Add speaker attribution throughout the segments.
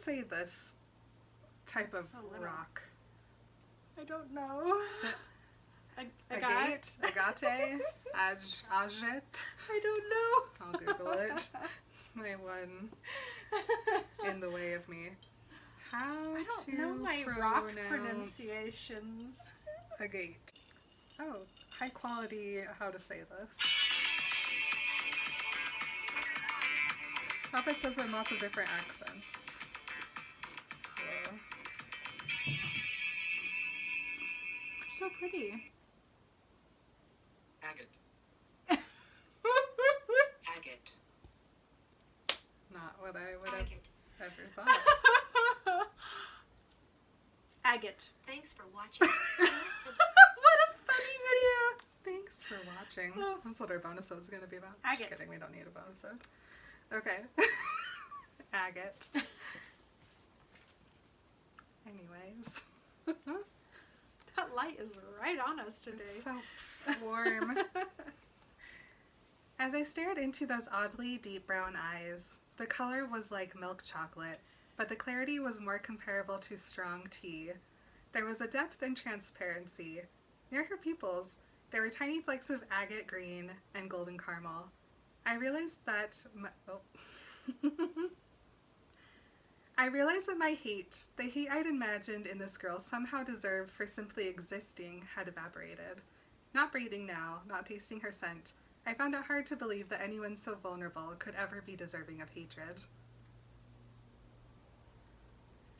Speaker 1: say this type of rock?
Speaker 2: I don't know.
Speaker 1: Is it
Speaker 2: agate?
Speaker 1: Agate? Agate?
Speaker 2: I don't know.
Speaker 1: I'll Google it. It's my one in the way of me. How
Speaker 2: I don't
Speaker 1: to
Speaker 2: know my rock pronunciations.
Speaker 1: Agate. Oh, high quality how to say this. Hope it says it in lots of different accents. Whoa.
Speaker 2: It's so pretty.
Speaker 3: Agate. Agate.
Speaker 1: Not what I would have
Speaker 3: Agate.
Speaker 1: ever thought.
Speaker 2: Agate.
Speaker 4: Thanks for watching. Please subscribe.
Speaker 2: What a funny video.
Speaker 1: Thanks for watching.
Speaker 2: Oh.
Speaker 1: That's what our bonus is going to be about.
Speaker 2: Agate.
Speaker 1: Just kidding, we don't need a bonus ode. Okay. Agate. Anyways.
Speaker 2: That light is right on us today.
Speaker 1: It's so warm. As I stared into those oddly deep brown eyes, the color was like milk chocolate, but the clarity was more comparable to strong tea. There was a depth and transparency. Near her pupils, there were tiny flakes of agate green and golden caramel. I realized that my hate, the hate I'd imagined in this girl somehow deserved for simply existing, had evaporated. Not breathing now, not tasting her scent, I found it hard to believe that anyone so vulnerable could ever be deserving of hatred.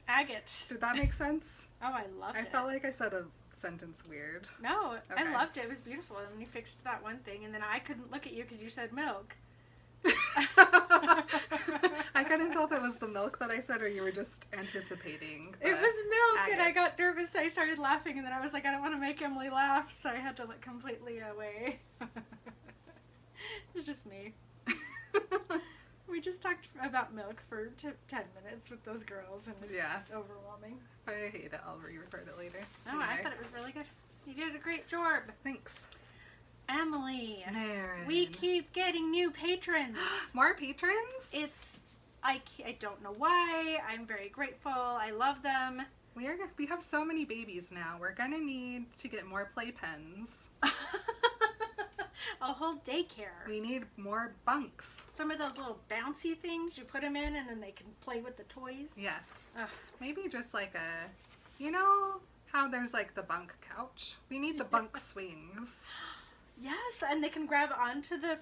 Speaker 2: Agate.
Speaker 1: Did that make sense?
Speaker 2: Oh, I loved it.
Speaker 1: I felt like I said a sentence weird.
Speaker 2: No,
Speaker 1: Okay.
Speaker 2: I loved it. It was beautiful. And when you fixed that one thing, and then I couldn't look at you because you said milk.
Speaker 1: I couldn't tell if it was the milk that I said or you were just anticipating.
Speaker 2: It was milk, and I
Speaker 1: agate.
Speaker 2: got nervous. I started laughing, and then I was like, I don't want to make Emily laugh, so I had to look completely away. It was just me. We just talked about milk for 10 minutes with those girls, and it's
Speaker 1: Yeah.
Speaker 2: overwhelming.
Speaker 1: I hate it. I'll re-record it later.
Speaker 2: No, I thought it was really good. You did a great job.
Speaker 1: Thanks.
Speaker 2: Emily,
Speaker 1: Maren.
Speaker 2: we keep getting new patrons.
Speaker 1: More patrons?
Speaker 2: I don't know why. I'm very grateful. I love them.
Speaker 1: We have so many babies now. We're gonna need to get more playpens.
Speaker 2: A whole daycare.
Speaker 1: We need more bunks.
Speaker 2: Some of those little bouncy things, you put them in and then they can play with the toys.
Speaker 1: Yes.
Speaker 2: Ugh.
Speaker 1: Maybe just like you know how there's like the bunk couch? We need the bunk swings.
Speaker 2: Yes, and they can grab onto the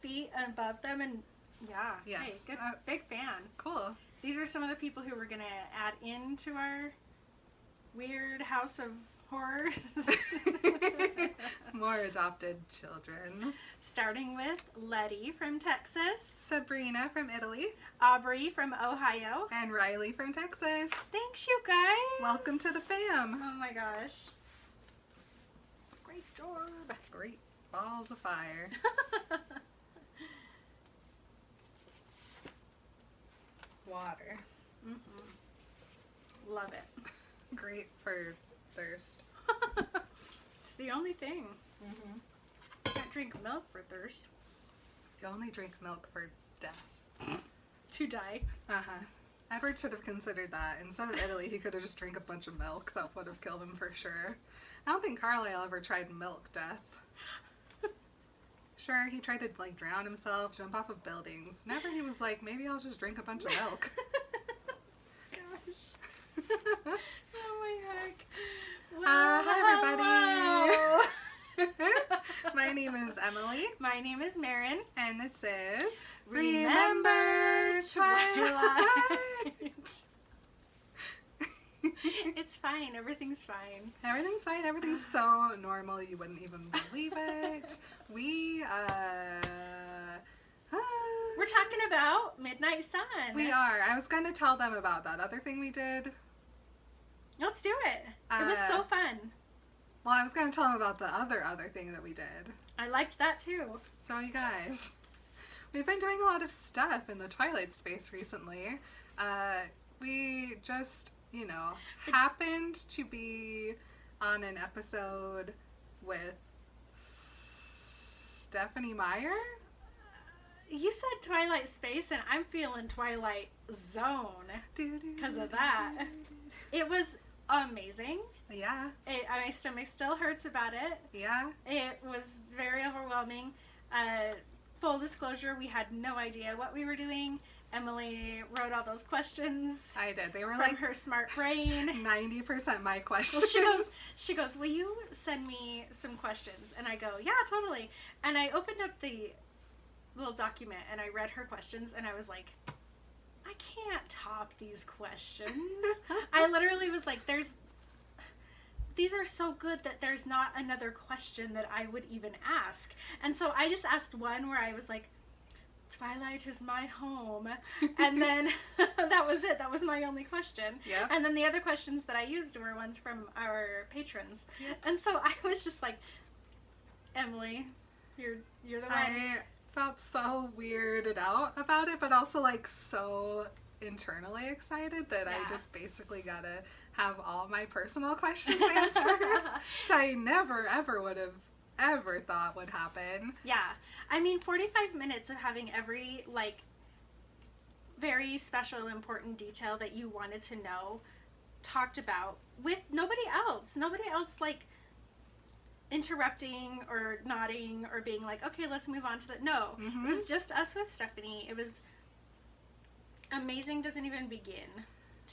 Speaker 2: feet above them and yeah.
Speaker 1: Yes.
Speaker 2: Hey, good, big fan.
Speaker 1: Cool.
Speaker 2: These are some of the people who we're going to add into our weird house of horrors.
Speaker 1: More adopted children.
Speaker 2: Starting with Letty from Texas,
Speaker 1: Sabrina from Italy.
Speaker 2: Aubrey from Ohio.
Speaker 1: And Riley from Texas.
Speaker 2: Thanks, you guys.
Speaker 1: Welcome to the fam.
Speaker 2: Oh my gosh. Great job.
Speaker 1: Great balls of fire. Water.
Speaker 2: Mm-hmm. Love it.
Speaker 1: Great for thirst.
Speaker 2: It's the only thing.
Speaker 1: Mm-hmm.
Speaker 2: Can't drink milk for thirst.
Speaker 1: You only drink milk for death.
Speaker 2: To die.
Speaker 1: Uh-huh. Edward should have considered that. Instead of Italy, he could have just drank a bunch of milk. That would have killed him for sure. I don't think Carlisle ever tried milk death. Sure, he tried to like drown himself, jump off of buildings. Never he was like, maybe I'll just drink a bunch of milk.
Speaker 2: Gosh. Oh my heck.
Speaker 1: Hi everybody. My name is Emily.
Speaker 2: My name is Maren.
Speaker 1: And this is
Speaker 2: Remember Twilight. It's fine. Everything's fine.
Speaker 1: Everything's fine. Everything's so normal you wouldn't even believe it.
Speaker 2: We're talking about Midnight Sun.
Speaker 1: We are. I was going to tell them about that other thing we did.
Speaker 2: Let's do it. It was so fun.
Speaker 1: Well, I was going to tell them about the other thing that we did.
Speaker 2: I liked that too.
Speaker 1: So you guys, we've been doing a lot of stuff in the Twilight space recently. We just, happened to be on an episode with Stephenie Meyer?
Speaker 2: you said Twilight Space, and I'm feeling Twilight Zone because of that. It was amazing.
Speaker 1: Yeah.
Speaker 2: My stomach still hurts about it.
Speaker 1: Yeah.
Speaker 2: It was very overwhelming. Full disclosure, we had no idea what we were doing. Emily wrote all those questions
Speaker 1: I did. They were
Speaker 2: from
Speaker 1: like
Speaker 2: her smart brain.
Speaker 1: 90% my questions.
Speaker 2: Well, she goes, will you send me some questions? And I go, yeah, totally. And I opened up the little document and I read her questions and I was like, I can't top these questions. I literally was like, these are so good that there's not another question that I would even ask. And so I just asked one where I was like, Twilight is my home. And then that was it. That was my only question.
Speaker 1: Yeah.
Speaker 2: And then the other questions that I used were ones from our patrons. Yep. And so I was just like, Emily, you're the one.
Speaker 1: I felt so weirded out about it, but also like so internally excited that I just basically gotta have all my personal questions answered, which I never ever would have ever thought would happen.
Speaker 2: Yeah. I mean, 45 minutes of having every, like, very special, important detail that you wanted to know talked about with nobody else. Nobody else, like, interrupting or nodding or being like, okay, let's move on to the... No.
Speaker 1: Mm-hmm.
Speaker 2: It was just us with Stephanie. It was amazing, doesn't even begin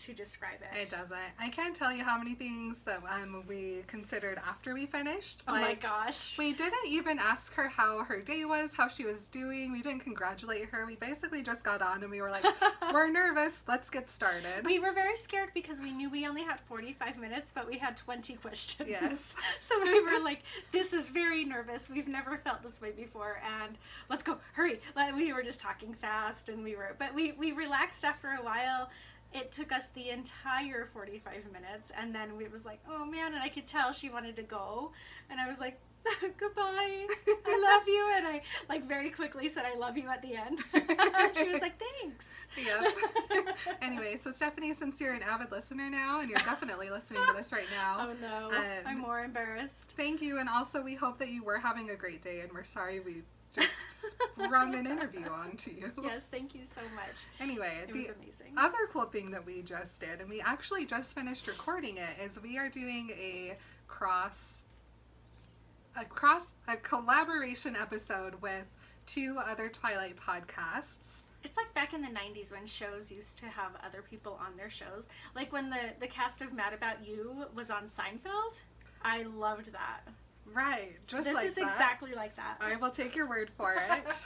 Speaker 2: to describe it.
Speaker 1: It doesn't. I can't tell you how many things that we considered after we finished.
Speaker 2: Oh my gosh.
Speaker 1: We didn't even ask her how her day was, how she was doing. We didn't congratulate her. We basically just got on and we were like, we're nervous. Let's get started.
Speaker 2: We were very scared because we knew we only had 45 minutes, but we had 20 questions.
Speaker 1: Yes.
Speaker 2: So we were like, this is very nervous. We've never felt this way before. And let's go. Hurry. We were just talking fast and but we relaxed after a while. It took us the entire 45 minutes, and then it was like, oh man, and I could tell she wanted to go, and I was like, goodbye, I love you, and I, like, very quickly said I love you at the end. She was like, thanks.
Speaker 1: Yeah. Anyway, so Stephanie, since you're an avid listener now, and you're definitely listening to this right now.
Speaker 2: Oh no, I'm more embarrassed.
Speaker 1: Thank you, and also we hope that you were having a great day, and we're sorry we just sprung an interview onto you.
Speaker 2: Yes, thank you so much.
Speaker 1: Anyway,
Speaker 2: it was amazing.
Speaker 1: Other cool thing that we just did, and we actually just finished recording it, is we are doing a collaboration episode with 2 other Twilight podcasts.
Speaker 2: It's like back in the 90s when shows used to have other people on their shows. Like when the cast of Mad About You was on Seinfeld. I loved that.
Speaker 1: Right, just
Speaker 2: this
Speaker 1: like that.
Speaker 2: This is exactly like that.
Speaker 1: I will take your word for it.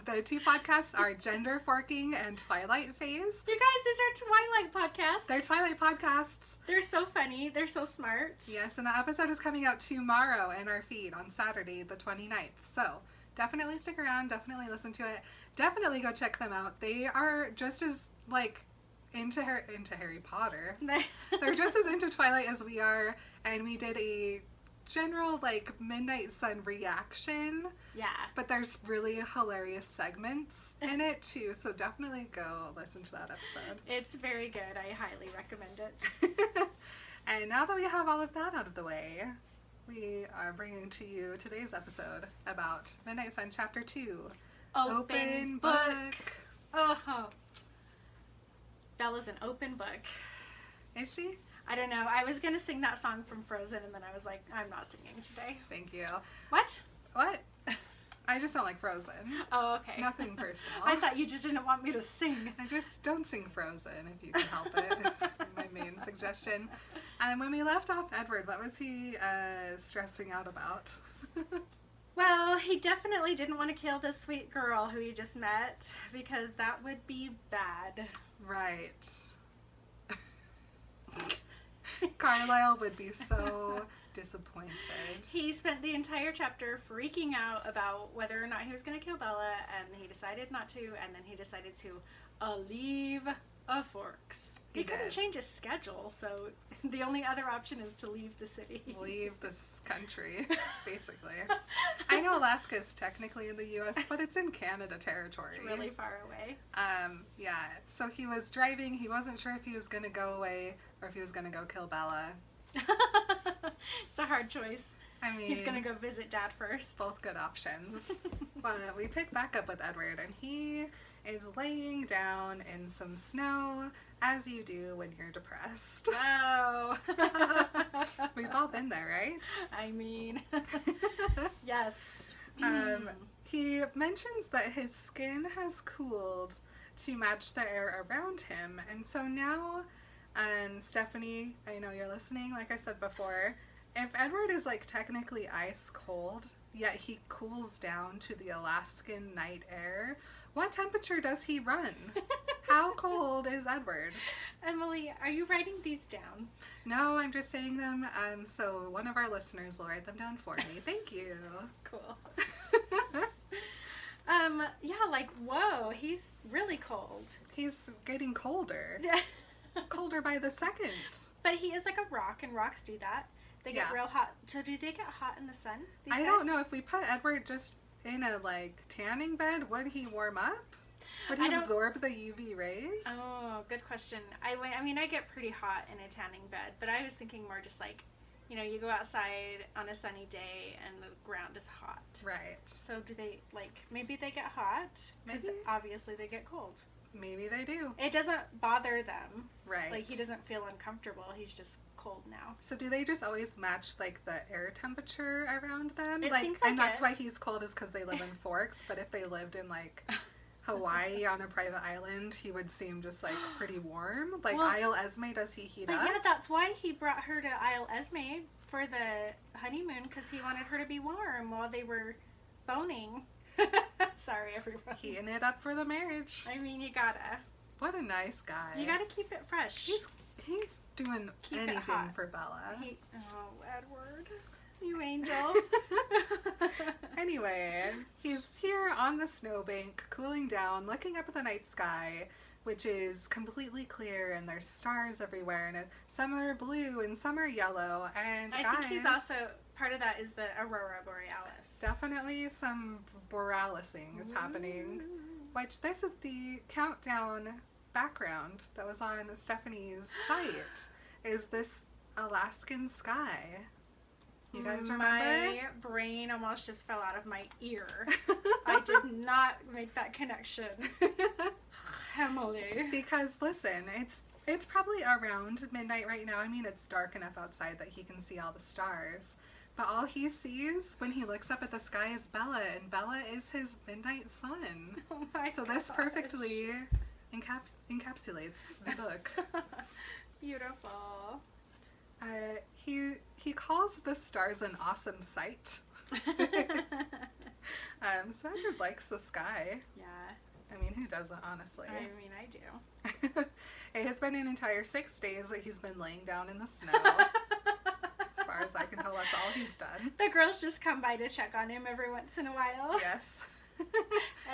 Speaker 1: The 2 podcasts are Gender Forking and Twilight Phase.
Speaker 2: You guys, these are Twilight podcasts.
Speaker 1: They're Twilight podcasts.
Speaker 2: They're so funny. They're so smart.
Speaker 1: Yes, and the episode is coming out tomorrow in our feed on Saturday, the 29th. So definitely stick around. Definitely listen to it. Definitely go check them out. They are just as, like, into Harry Potter. They're just as into Twilight as we are, and we did a general, like, Midnight Sun reaction. Yeah. But there's really hilarious segments in it too, so definitely go listen to that episode.
Speaker 2: It's very good. I highly recommend it.
Speaker 1: And now that we have all of that out of the way, we are bringing to you today's episode about Midnight Sun Chapter 2.
Speaker 2: Open book. Oh. Bella's an open book.
Speaker 1: Is she?
Speaker 2: I don't know. I was going to sing that song from Frozen, and then I was like, I'm not singing today.
Speaker 1: Thank you.
Speaker 2: What?
Speaker 1: What? I just don't like Frozen.
Speaker 2: Oh, okay.
Speaker 1: Nothing personal.
Speaker 2: I thought you just didn't want me to sing.
Speaker 1: I just don't sing Frozen if you can help it. It's my main suggestion. And when we left off Edward, what was he stressing out about?
Speaker 2: Well, he definitely didn't want to kill this sweet girl who he just met, because that would be bad.
Speaker 1: Right. Carlisle would be so disappointed.
Speaker 2: He spent the entire chapter freaking out about whether or not he was going to kill Bella, and he decided not to, and then he decided to leave Forks. He couldn't change his schedule, so the only other option is to leave the city.
Speaker 1: Leave this country, basically. I know Alaska is technically in the U.S., but it's in Canada territory.
Speaker 2: It's really far away.
Speaker 1: Yeah, so he was driving. He wasn't sure if he was going to go away or if he was going to go kill Bella.
Speaker 2: It's a hard choice.
Speaker 1: I mean,
Speaker 2: he's going to go visit Dad first.
Speaker 1: Both good options. But we pick back up with Edward, and he is laying down in some snow, as you do when you're depressed.
Speaker 2: Wow.
Speaker 1: We've all been there, right?
Speaker 2: I mean, yes.
Speaker 1: He mentions that his skin has cooled to match the air around him, and so now, Stephanie, I know you're listening, like I said before, if Edward is like technically ice cold, yet he cools down to the Alaskan night air, what temperature does he run? How cold is Edward?
Speaker 2: Emily, are you writing these down?
Speaker 1: No, I'm just saying them, so one of our listeners will write them down for me. Thank you.
Speaker 2: Cool. Yeah, like, whoa, he's really cold.
Speaker 1: He's getting colder. Colder by the second.
Speaker 2: But he is like a rock, and rocks do that. They get
Speaker 1: Yeah.
Speaker 2: real hot. So do they get hot in the sun? These
Speaker 1: I
Speaker 2: guys?
Speaker 1: don't know, if we put Edward just in a, like, tanning bed, would he warm up? Would he
Speaker 2: I don't-
Speaker 1: absorb the UV rays?
Speaker 2: Oh, good question. I mean, I get pretty hot in a tanning bed, but I was thinking more just like, you know, you go outside on a sunny day and the ground is hot.
Speaker 1: Right.
Speaker 2: So do they, like, maybe they get hot? Because
Speaker 1: Maybe.
Speaker 2: obviously they get cold.
Speaker 1: Maybe they do.
Speaker 2: It doesn't bother them.
Speaker 1: Right.
Speaker 2: Like, he doesn't feel uncomfortable. He's just cold now.
Speaker 1: So do they just always match, like, the air temperature around them?
Speaker 2: It
Speaker 1: like,
Speaker 2: seems
Speaker 1: and
Speaker 2: like
Speaker 1: that's
Speaker 2: it.
Speaker 1: why he's cold, is because they live in Forks, but if they lived in, like, Hawaii on a private island, he would seem just, like, pretty warm. Like,
Speaker 2: Well,
Speaker 1: Isle Esme, does he heat
Speaker 2: But
Speaker 1: up?
Speaker 2: yeah, that's why he brought her to Isle Esme for the honeymoon, because he wanted her to be warm while they were boning. Sorry, everyone.
Speaker 1: Heating it up for the marriage.
Speaker 2: I mean, you gotta.
Speaker 1: What a nice guy.
Speaker 2: You gotta keep it fresh.
Speaker 1: He's doing
Speaker 2: Keep it
Speaker 1: anything
Speaker 2: hot.
Speaker 1: for Bella.
Speaker 2: Oh, Edward. You angel.
Speaker 1: Anyway, he's here on the snowbank, cooling down, looking up at the night sky, which is completely clear, and there's stars everywhere, and some are blue and some are yellow, and
Speaker 2: I think he's also, part of that is the Aurora Borealis.
Speaker 1: definitely some boralising is happening, which this is the countdown background that was on Stephanie's site, is this Alaskan sky. You guys remember?
Speaker 2: My brain almost just fell out of my ear. I did not make that connection. Emily.
Speaker 1: Because listen, it's probably around midnight right now. I mean, it's dark enough outside that he can see all the stars. But all he sees when he looks up at the sky is Bella, and Bella is his midnight sun.
Speaker 2: Oh my
Speaker 1: So this
Speaker 2: gosh.
Speaker 1: perfectly encapsulates the book.
Speaker 2: Beautiful.
Speaker 1: He calls the stars an awesome sight. So Edward likes the sky.
Speaker 2: Yeah,
Speaker 1: I mean, who doesn't, honestly?
Speaker 2: I mean, I do.
Speaker 1: It has been an entire 6 days that he's been laying down in the snow. As far as I can tell, that's all he's done.
Speaker 2: The girls just come by to check on him every once in a while.
Speaker 1: Yes.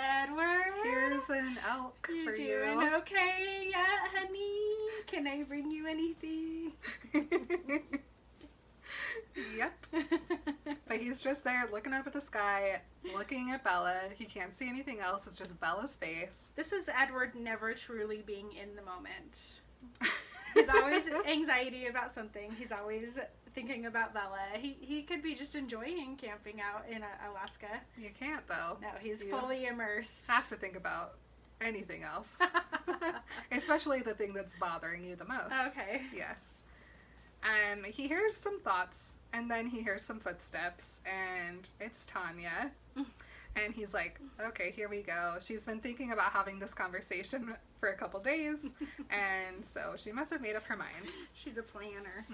Speaker 2: Edward,
Speaker 1: Here's an elk
Speaker 2: you
Speaker 1: for
Speaker 2: doing
Speaker 1: you.
Speaker 2: okay yet, honey? Can I bring you anything?
Speaker 1: Yep. But he's just there looking up at the sky, looking at Bella. He can't see anything else. It's just Bella's face.
Speaker 2: This is Edward never truly being in the moment. He's always anxiety about something. He's always thinking about Bella. He could be just enjoying camping out in Alaska.
Speaker 1: You can't, though.
Speaker 2: No, he's
Speaker 1: You
Speaker 2: fully immersed.
Speaker 1: have to think about anything else. Especially the thing that's bothering you the most.
Speaker 2: Okay.
Speaker 1: Yes. He hears some thoughts, and then he hears some footsteps, and it's Tanya. And he's like, okay, here we go. She's been thinking about having this conversation for a couple days, and so she must have made up her mind.
Speaker 2: She's a planner.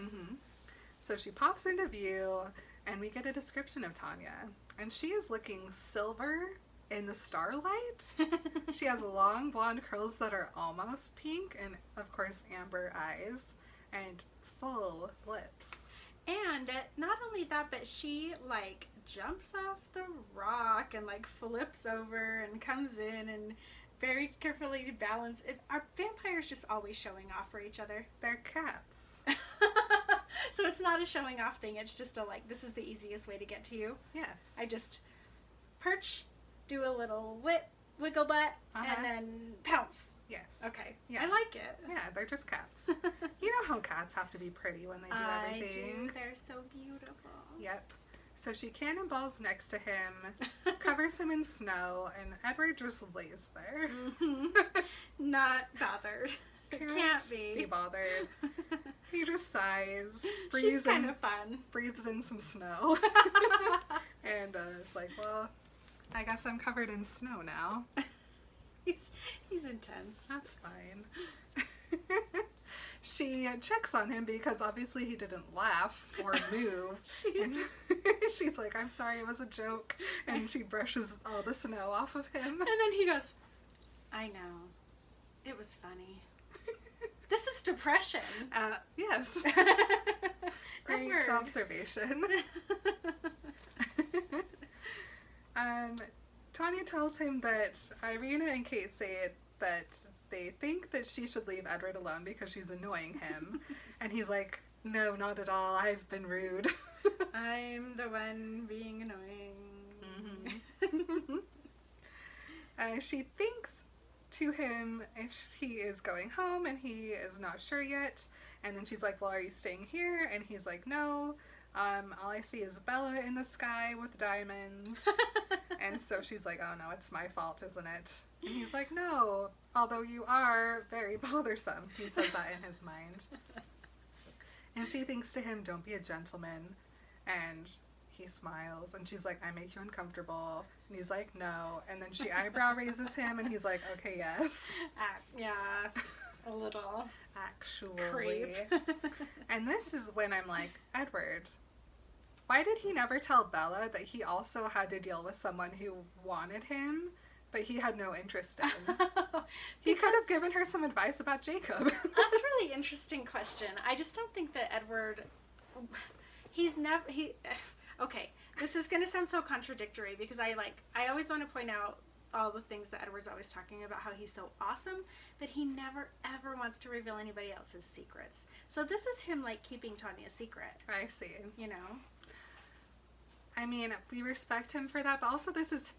Speaker 1: So she pops into view, and we get a description of Tanya. And she is looking silver in the starlight. She has long blonde curls that are almost pink, and of course amber eyes, and full lips.
Speaker 2: And not only that, but she like jumps off the rock and like flips over and comes in and very carefully balanced. Are vampires just always showing off for each other?
Speaker 1: They're cats.
Speaker 2: So it's not a showing off thing. It's just a like, this is the easiest way to get to you.
Speaker 1: Yes.
Speaker 2: I just perch, do a little wiggle butt, and then pounce.
Speaker 1: Yes.
Speaker 2: Okay.
Speaker 1: Yeah.
Speaker 2: I like it.
Speaker 1: Yeah, they're just cats. You know how cats have to be pretty when they do
Speaker 2: I
Speaker 1: everything.
Speaker 2: do. They're so beautiful.
Speaker 1: Yep. So she cannonballs next to him, covers him in snow, and Edward just lays there.
Speaker 2: Not bothered. Can't be.
Speaker 1: bothered. He just sighs,
Speaker 2: She's kind of fun.
Speaker 1: breathes in some snow, and it's like, well, I guess I'm covered in snow now.
Speaker 2: He's intense.
Speaker 1: That's fine. She checks on him because obviously he didn't laugh or move. And she's like, I'm sorry, it was a joke. And she brushes all the snow off of him.
Speaker 2: And then he goes, I know. It was funny. This is depression.
Speaker 1: Yes. Great
Speaker 2: Edward.
Speaker 1: observation. Tanya tells him that Irina and Kate say that they think that she should leave Edward alone because she's annoying him. And he's like, no, not at all. I've been rude.
Speaker 2: I'm the one being annoying.
Speaker 1: She thinks to him if he is going home and he is not sure yet. And then she's like, well, are you staying here? And he's like, no. All I see is Bella in the sky with diamonds. And so she's like, oh no, it's my fault, isn't it? And he's like, no, although you are very bothersome. He says that in his mind. And she thinks to him, don't be a gentleman. And he smiles. And she's like, I make you uncomfortable. And he's like, no. And then she eyebrow raises him and he's like, okay, yes.
Speaker 2: Yeah, a little.
Speaker 1: Actually.
Speaker 2: Creep.
Speaker 1: And this is when I'm like, Edward, why did he never tell Bella that he also had to deal with someone who wanted him, but he had no interest in? He could have given her some advice about Jacob.
Speaker 2: That's a really interesting question. I just don't think that Edward, okay, this is going to sound so contradictory because I always want to point out all the things that Edward's always talking about, how he's so awesome, but he never ever wants to reveal anybody else's secrets. So this is him like keeping Tanya a secret.
Speaker 1: I see.
Speaker 2: You know?
Speaker 1: I mean, we respect him for that, but also this is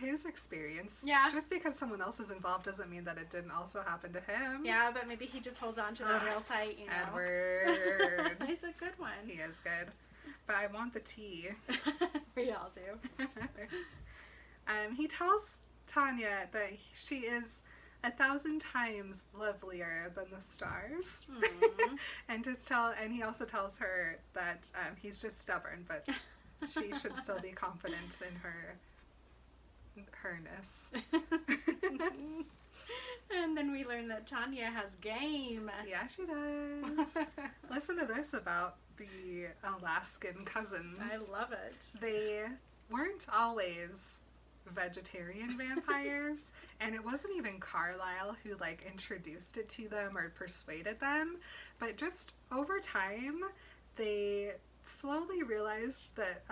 Speaker 1: his experience.
Speaker 2: Yeah.
Speaker 1: Just because someone else is involved doesn't mean that it didn't also happen to him.
Speaker 2: Yeah, but maybe he just holds on to that real tight, you know?
Speaker 1: Edward.
Speaker 2: He's a good one.
Speaker 1: He is good. But I want the tea.
Speaker 2: We all do.
Speaker 1: He tells Tanya that she is 1,000 times lovelier than the stars. And he also tells her that he's just stubborn, but she should still be confident in herness.
Speaker 2: And then we learn that Tanya has game.
Speaker 1: Yeah, she does. Listen to this about the Alaskan cousins.
Speaker 2: I love it.
Speaker 1: They weren't always vegetarian vampires, and it wasn't even Carlisle who like introduced it to them or persuaded them, but just over time they slowly realized that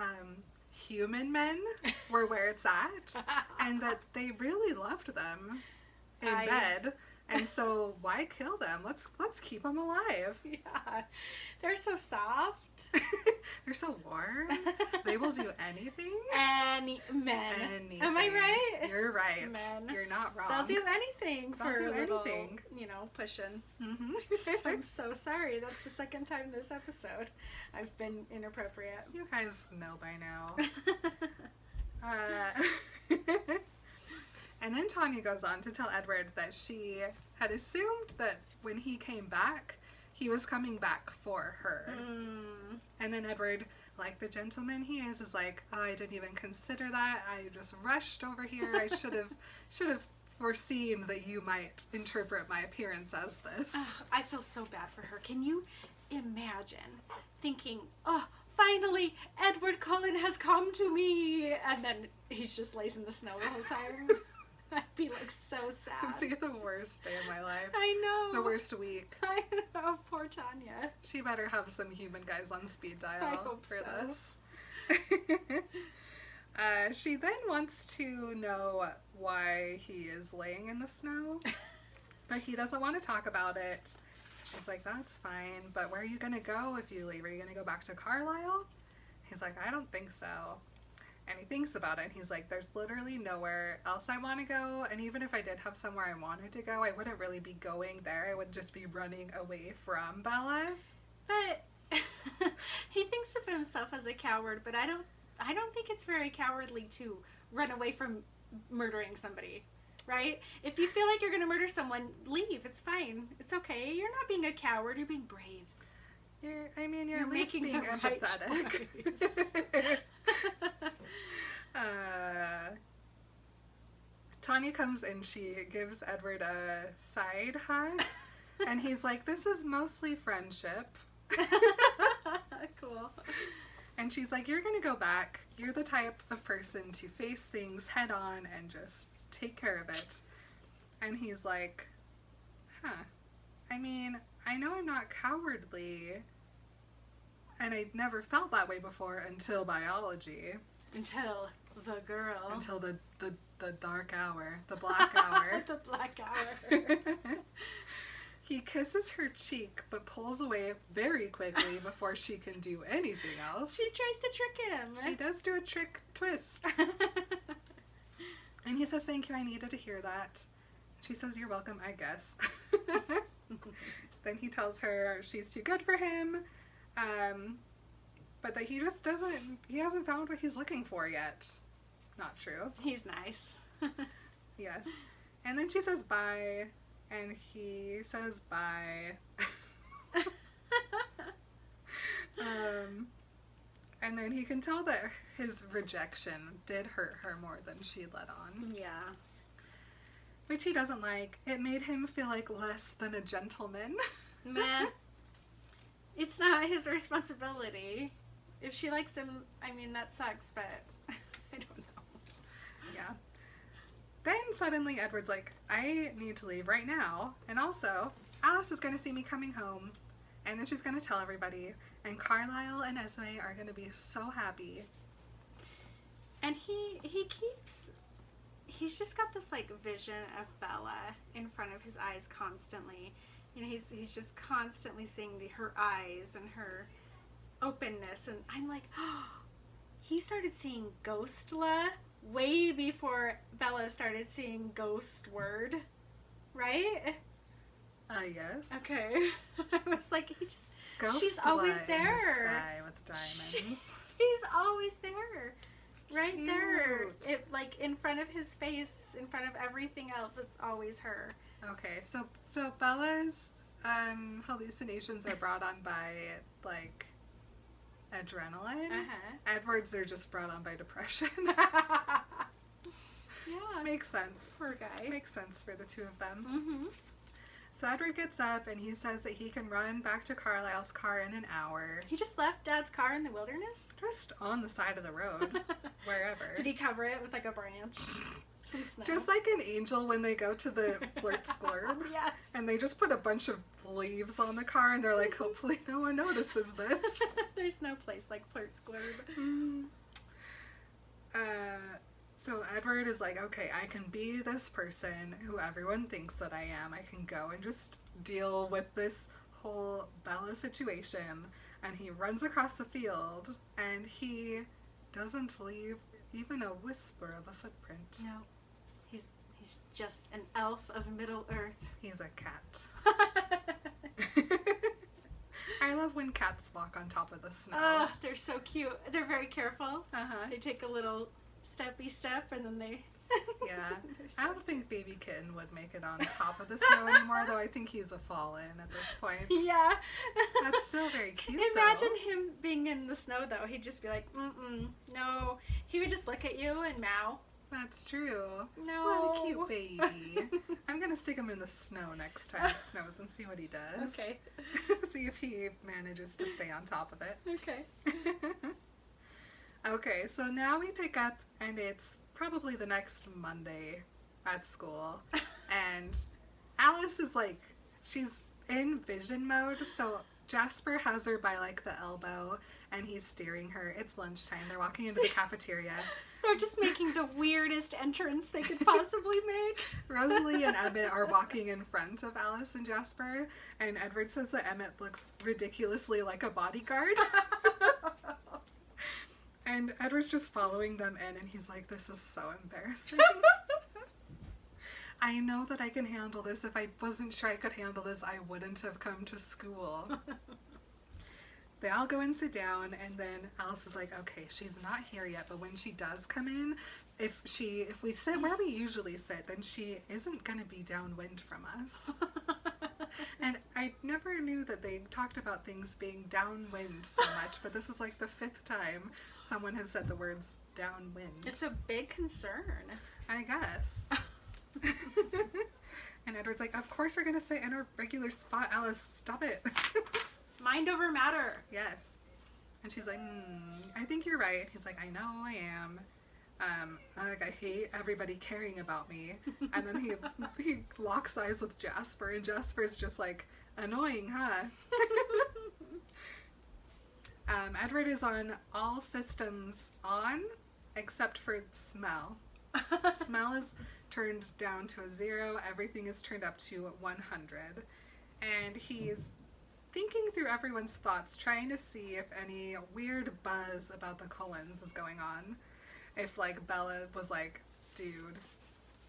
Speaker 1: human men were where it's at and that they really loved them in bed, and so why kill them? Let's keep them alive.
Speaker 2: Yeah, they're so soft.
Speaker 1: They're so warm. They will do anything.
Speaker 2: Men.
Speaker 1: Anything.
Speaker 2: Am I right?
Speaker 1: You're right.
Speaker 2: Men.
Speaker 1: You're not wrong.
Speaker 2: They'll do anything
Speaker 1: They'll
Speaker 2: for
Speaker 1: do
Speaker 2: a little,
Speaker 1: anything.
Speaker 2: pushing.
Speaker 1: Mm-hmm.
Speaker 2: I'm so sorry. That's the second time this episode I've been inappropriate.
Speaker 1: You guys know by now. And then Tanya goes on to tell Edward that she had assumed that when he came back, he was coming back for her. And then Edward, like the gentleman he is like, oh, I didn't even consider that. I just rushed over here. I should have foreseen that you might interpret my appearance as this.
Speaker 2: I feel so bad for her. Can you imagine thinking, oh, finally, Edward Cullen has come to me, and then he's just lays in the snow the whole time? I'd be like so sad.
Speaker 1: It'd be the worst day of my life.
Speaker 2: I know.
Speaker 1: The worst week.
Speaker 2: I know. Poor Tanya.
Speaker 1: She better have some human guys on speed dial
Speaker 2: I hope
Speaker 1: for
Speaker 2: so.
Speaker 1: this. She then wants to know why he is laying in the snow, but he doesn't want to talk about it. So she's like, that's fine, but where are you going to go if you leave? Are you going to go back to Carlisle? He's like, I don't think so. And he thinks about it, and he's like, there's literally nowhere else I want to go, and even if I did have somewhere I wanted to go, I wouldn't really be going there. I would just be running away from Bella.
Speaker 2: But he thinks of himself as a coward, but I don't I don't think it's very cowardly to run away from murdering somebody, right? If you feel like you're going to murder someone, leave. It's fine. It's okay. You're not being a coward. You're being brave.
Speaker 1: You're
Speaker 2: You're
Speaker 1: at least
Speaker 2: making
Speaker 1: being
Speaker 2: the right
Speaker 1: empathetic. Tanya comes and she gives Edward a side hug, and he's like, "This is mostly friendship."
Speaker 2: Cool.
Speaker 1: And she's like, "You're gonna go back. You're the type of person to face things head on and just take care of it." And he's like, "Huh. I mean, I know I'm not cowardly, and I never felt that way before until biology.
Speaker 2: Until the girl.
Speaker 1: Until the dark hour, the black hour."
Speaker 2: The black hour.
Speaker 1: He kisses her cheek, but pulls away very quickly before she can do anything else.
Speaker 2: She tries to trick him.
Speaker 1: She does do a trick twist. And he says, "Thank you, I needed to hear that." She says, "You're welcome, I guess." Then he tells her she's too good for him, but that he just he hasn't found what he's looking for yet. Not true.
Speaker 2: He's nice.
Speaker 1: Yes. And then she says bye, and he says bye. And then he can tell that his rejection did hurt her more than she let on.
Speaker 2: Yeah.
Speaker 1: Which he doesn't like. It made him feel like less than a gentleman.
Speaker 2: Meh. It's not his responsibility. If she likes him, I mean, that sucks, but I don't know.
Speaker 1: Yeah. Then suddenly Edward's like, "I need to leave right now. And also, Alice is going to see me coming home. And then she's going to tell everybody. And Carlisle and Esme are going to be so happy."
Speaker 2: And he's just got this, like, vision of Bella in front of his eyes constantly. You know, he's just constantly seeing her eyes and her openness. And I'm like, oh, he started seeing Ghostla way before Bella started seeing Ghostword, right?
Speaker 1: Yes.
Speaker 2: Okay. I was like,
Speaker 1: Ghost
Speaker 2: she's always
Speaker 1: in the
Speaker 2: there.
Speaker 1: sky with diamonds.
Speaker 2: He's always there. Right there.
Speaker 1: Cute.
Speaker 2: It, like, in front of his face, in front of everything else, it's always her.
Speaker 1: Okay, so Bella's hallucinations are brought on by, like, adrenaline.
Speaker 2: Uh-huh.
Speaker 1: Edward's are just brought on by depression.
Speaker 2: Yeah.
Speaker 1: Makes sense.
Speaker 2: Poor guy.
Speaker 1: Makes sense for the two of them.
Speaker 2: Mm-hmm.
Speaker 1: So Edward gets up and he says that he can run back to Carlisle's car in an hour.
Speaker 2: He just left Dad's car in the wilderness?
Speaker 1: Just on the side of the road. Wherever.
Speaker 2: Did he cover it with, like, a branch? Some snow?
Speaker 1: Just like an angel when they go to the Flirt's Glurb.
Speaker 2: Yes.
Speaker 1: And they just put a bunch of leaves on the car and they're like, hopefully no one notices this.
Speaker 2: There's no place like Flirt's Glurb.
Speaker 1: So Edward is like, okay, I can be this person who everyone thinks that I am. I can go and just deal with this whole Bella situation. And he runs across the field and he doesn't leave even a whisper of a footprint.
Speaker 2: No. He's just an elf of Middle Earth.
Speaker 1: He's a cat. I love when cats walk on top of the snow.
Speaker 2: Oh, they're so cute. They're very careful.
Speaker 1: Uh-huh.
Speaker 2: They take a little steppy step and then they...
Speaker 1: Yeah.
Speaker 2: They're so
Speaker 1: I don't think Baby Kitten would make it on top of the snow anymore, though I think he's a fall-in at this point.
Speaker 2: Yeah.
Speaker 1: That's still very cute,
Speaker 2: Imagine
Speaker 1: though.
Speaker 2: him being in the snow, though. He'd just be like, no. He would just look at you and meow.
Speaker 1: That's true.
Speaker 2: No.
Speaker 1: What a cute baby. I'm going to stick him in the snow next time it snows and see what he does.
Speaker 2: Okay.
Speaker 1: See if he manages to stay on top of it.
Speaker 2: Okay.
Speaker 1: Okay, so now we pick up, and it's probably the next Monday at school. And Alice is like, she's in vision mode, so Jasper has her by like the elbow, and he's steering her. It's lunchtime. They're walking into the cafeteria.
Speaker 2: They're just making the weirdest entrance they could possibly make.
Speaker 1: Rosalie and Emmett are walking in front of Alice and Jasper, and Edward says that Emmett looks ridiculously like a bodyguard. And Edward's just following them in, and he's like, this is so embarrassing. I know that I can handle this. If I wasn't sure I could handle this, I wouldn't have come to school. They all go and sit down, and then Alice is like, okay, she's not here yet, but when she does come in, if we sit where we usually sit, then she isn't going to be downwind from us. And I never knew that they talked about things being downwind so much, but this is like the 5th time someone has said the words downwind.
Speaker 2: It's a big concern.
Speaker 1: I guess. And Edward's like, of course we're going to sit in our regular spot, Alice, stop it.
Speaker 2: Mind over matter.
Speaker 1: Yes. And she's like, I think you're right. He's like, I know I am. Like, I hate everybody caring about me. And then he locks eyes with Jasper, and Jasper's just like, annoying, huh? Edward is on all systems on, except for smell. Smell is turned down to a 0. Everything is turned up to 100. And he's thinking through everyone's thoughts, trying to see if any weird buzz about the Cullens is going on. If, like, Bella was like, dude,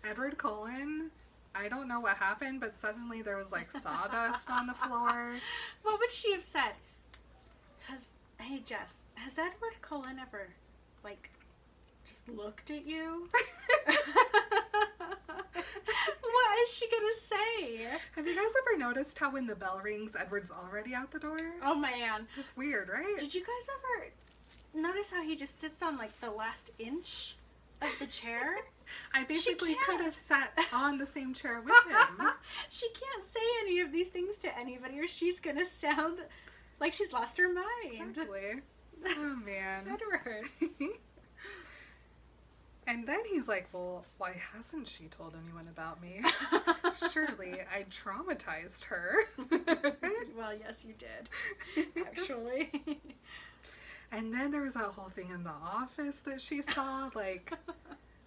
Speaker 1: Edward Cullen, I don't know what happened, but suddenly there was, like, sawdust on the floor.
Speaker 2: What would she have said? Hey, Jess, has Edward Cullen ever, like, just looked at you? What is she gonna say?
Speaker 1: Have you guys ever noticed how when the bell rings, Edward's already out the door?
Speaker 2: Oh, man.
Speaker 1: It's weird, right?
Speaker 2: Did you guys ever notice how he just sits on, like, the last inch of the chair?
Speaker 1: I basically
Speaker 2: can't.
Speaker 1: could have sat on the same chair with him.
Speaker 2: She can't say any of these things to anybody or she's gonna sound like she's lost her mind.
Speaker 1: Exactly. Oh, man.
Speaker 2: Edward.
Speaker 1: And then he's like, well, why hasn't she told anyone about me? Surely I traumatized her.
Speaker 2: Well, yes, you did, actually.
Speaker 1: And then there was that whole thing in the office that she saw. Like,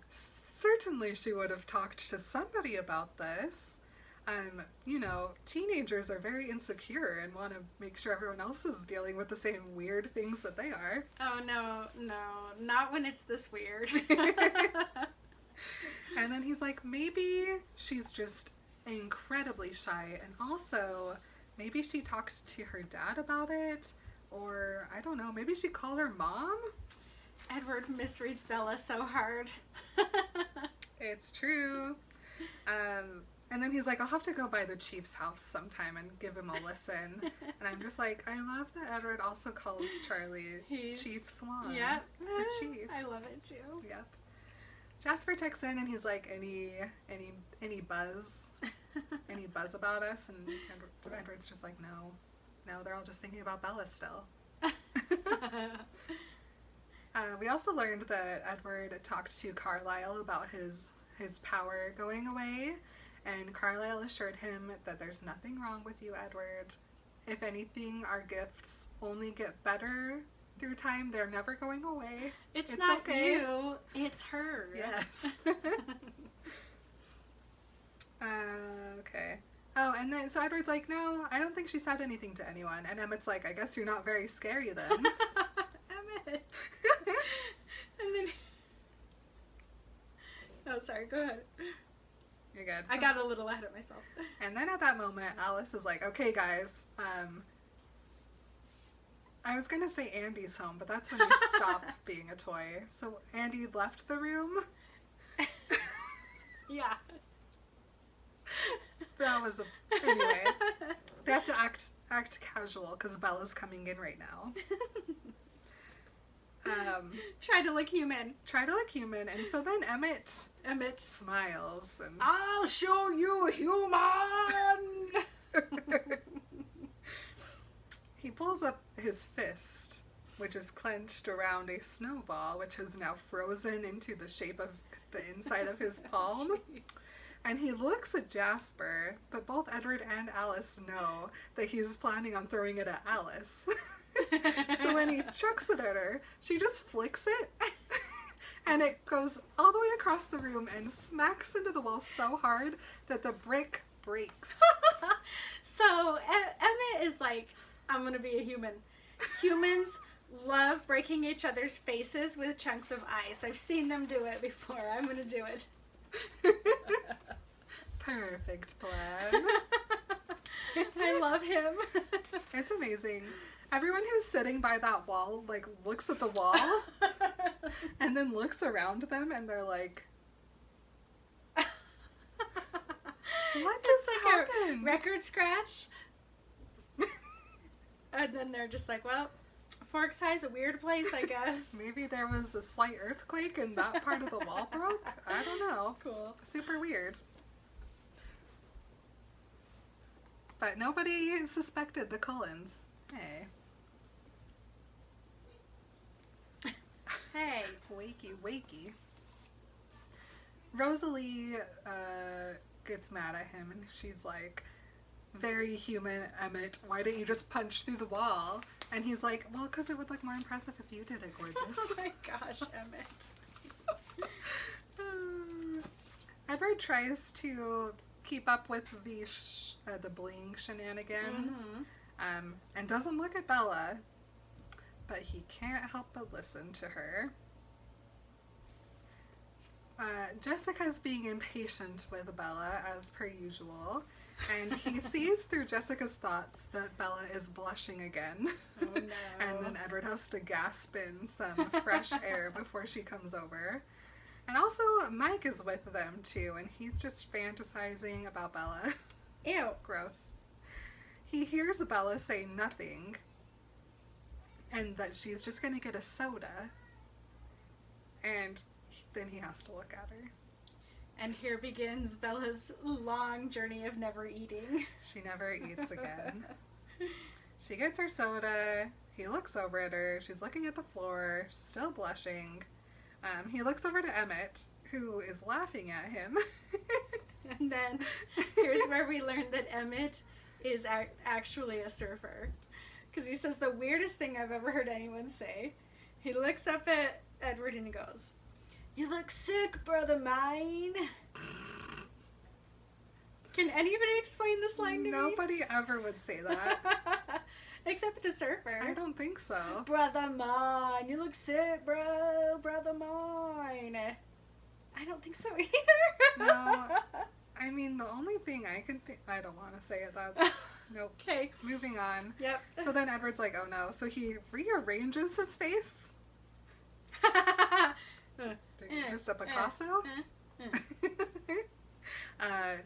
Speaker 1: certainly she would have talked to somebody about this. You know, teenagers are very insecure and want to make sure everyone else is dealing with the same weird things that they are.
Speaker 2: Oh, no, not when it's this weird.
Speaker 1: And then he's like, maybe she's just incredibly shy, and also maybe she talked to her dad about it, or I don't know, maybe she called her mom?
Speaker 2: Edward misreads Bella so hard.
Speaker 1: It's true. And then he's like, I'll have to go by the chief's house sometime and give him a listen. And I'm just like, I love that Edward also calls Charlie Chief Swan.
Speaker 2: Yep.
Speaker 1: The chief.
Speaker 2: I love it too.
Speaker 1: Yep. Jasper texts in and he's like, any buzz? Any buzz about us? And Edward's just like, no, they're all just thinking about Bella still. We also learned that Edward talked to Carlisle about his power going away, and Carlisle assured him that there's nothing wrong with you, Edward. If anything, our gifts only get better through time. They're never going away.
Speaker 2: It's not
Speaker 1: okay.
Speaker 2: you, it's her.
Speaker 1: Yes. Okay. Oh, and then, so Edward's like, no, I don't think she said anything to anyone. And Emmett's like, I guess you're not very scary then.
Speaker 2: Emmett. And then... Oh, sorry, go ahead.
Speaker 1: You're good.
Speaker 2: I got a little ahead of myself.
Speaker 1: And then at that moment, Alice is like, okay, guys, I was going to say Andy's home, but that's when he stopped being a toy. So Andy left the room.
Speaker 2: Yeah.
Speaker 1: That was anyway. They have to act casual because Bella's coming in right now.
Speaker 2: Try to look human.
Speaker 1: Try to look human, and so then Emmett
Speaker 2: Emmett.
Speaker 1: smiles and
Speaker 2: I'll show you human!
Speaker 1: he pulls up his fist, which is clenched around a snowball, which is now frozen into the shape of the inside of his palm.
Speaker 2: Jeez.
Speaker 1: And he looks at Jasper, but both Edward and Alice know that he's planning on throwing it at Alice. So when he chucks it at her, she just flicks it, and it goes all the way across the room and smacks into the wall so hard that the brick breaks.
Speaker 2: So Emmett is like, I'm gonna be a human. Humans love breaking each other's faces with chunks of ice. I've seen them do it before. I'm gonna do it.
Speaker 1: Perfect plan.
Speaker 2: I love him.
Speaker 1: It's amazing. Everyone who's sitting by that wall, like, looks at the wall and then looks around them and they're like, what just
Speaker 2: It's like
Speaker 1: happened?
Speaker 2: a record scratch. And then they're just like, well, Forks High's a weird place, I guess.
Speaker 1: Maybe there was a slight earthquake and that part of the wall broke? I don't know.
Speaker 2: Cool.
Speaker 1: Super weird. But nobody suspected the Cullens. Hey.
Speaker 2: Hey.
Speaker 1: Wakey, wakey. Rosalie gets mad at him and she's like, very human, Emmett, why didn't you just punch through the wall? And he's like, well, because it would look more impressive if you did it, gorgeous.
Speaker 2: Oh my gosh, Emmett.
Speaker 1: Edward tries to keep up with the bling shenanigans and doesn't look at Bella, but he can't help but listen to her. Jessica's being impatient with Bella as per usual, and he sees through Jessica's thoughts that Bella is blushing again.
Speaker 2: Oh no.
Speaker 1: And then Edward has to gasp in some fresh air before she comes over. And also, Mike is with them too, and he's just fantasizing about Bella.
Speaker 2: Ew.
Speaker 1: Gross. He hears Bella say nothing, and that she's just gonna get a soda. And then he has to look at her.
Speaker 2: And here begins Bella's long journey of never eating.
Speaker 1: She never eats again. She gets her soda. He looks over at her. She's looking at the floor, still blushing. He looks over to Emmett, who is laughing at him.
Speaker 2: And then here's where we learn that Emmett is actually a surfer. Because he says the weirdest thing I've ever heard anyone say. He looks up at Edward and he goes, "You look sick, brother mine." Can anybody explain this line to
Speaker 1: Nobody ever would say that.
Speaker 2: me? Except a surfer.
Speaker 1: I don't think so.
Speaker 2: Brother mine, you look sick, bro. Brother mine. I don't think so either.
Speaker 1: No. I mean, the only thing I can think... I don't want to say it. That's... Nope.
Speaker 2: Okay.
Speaker 1: Moving on.
Speaker 2: Yep.
Speaker 1: So then Edward's like, oh no. So he rearranges his face. Just a Picasso.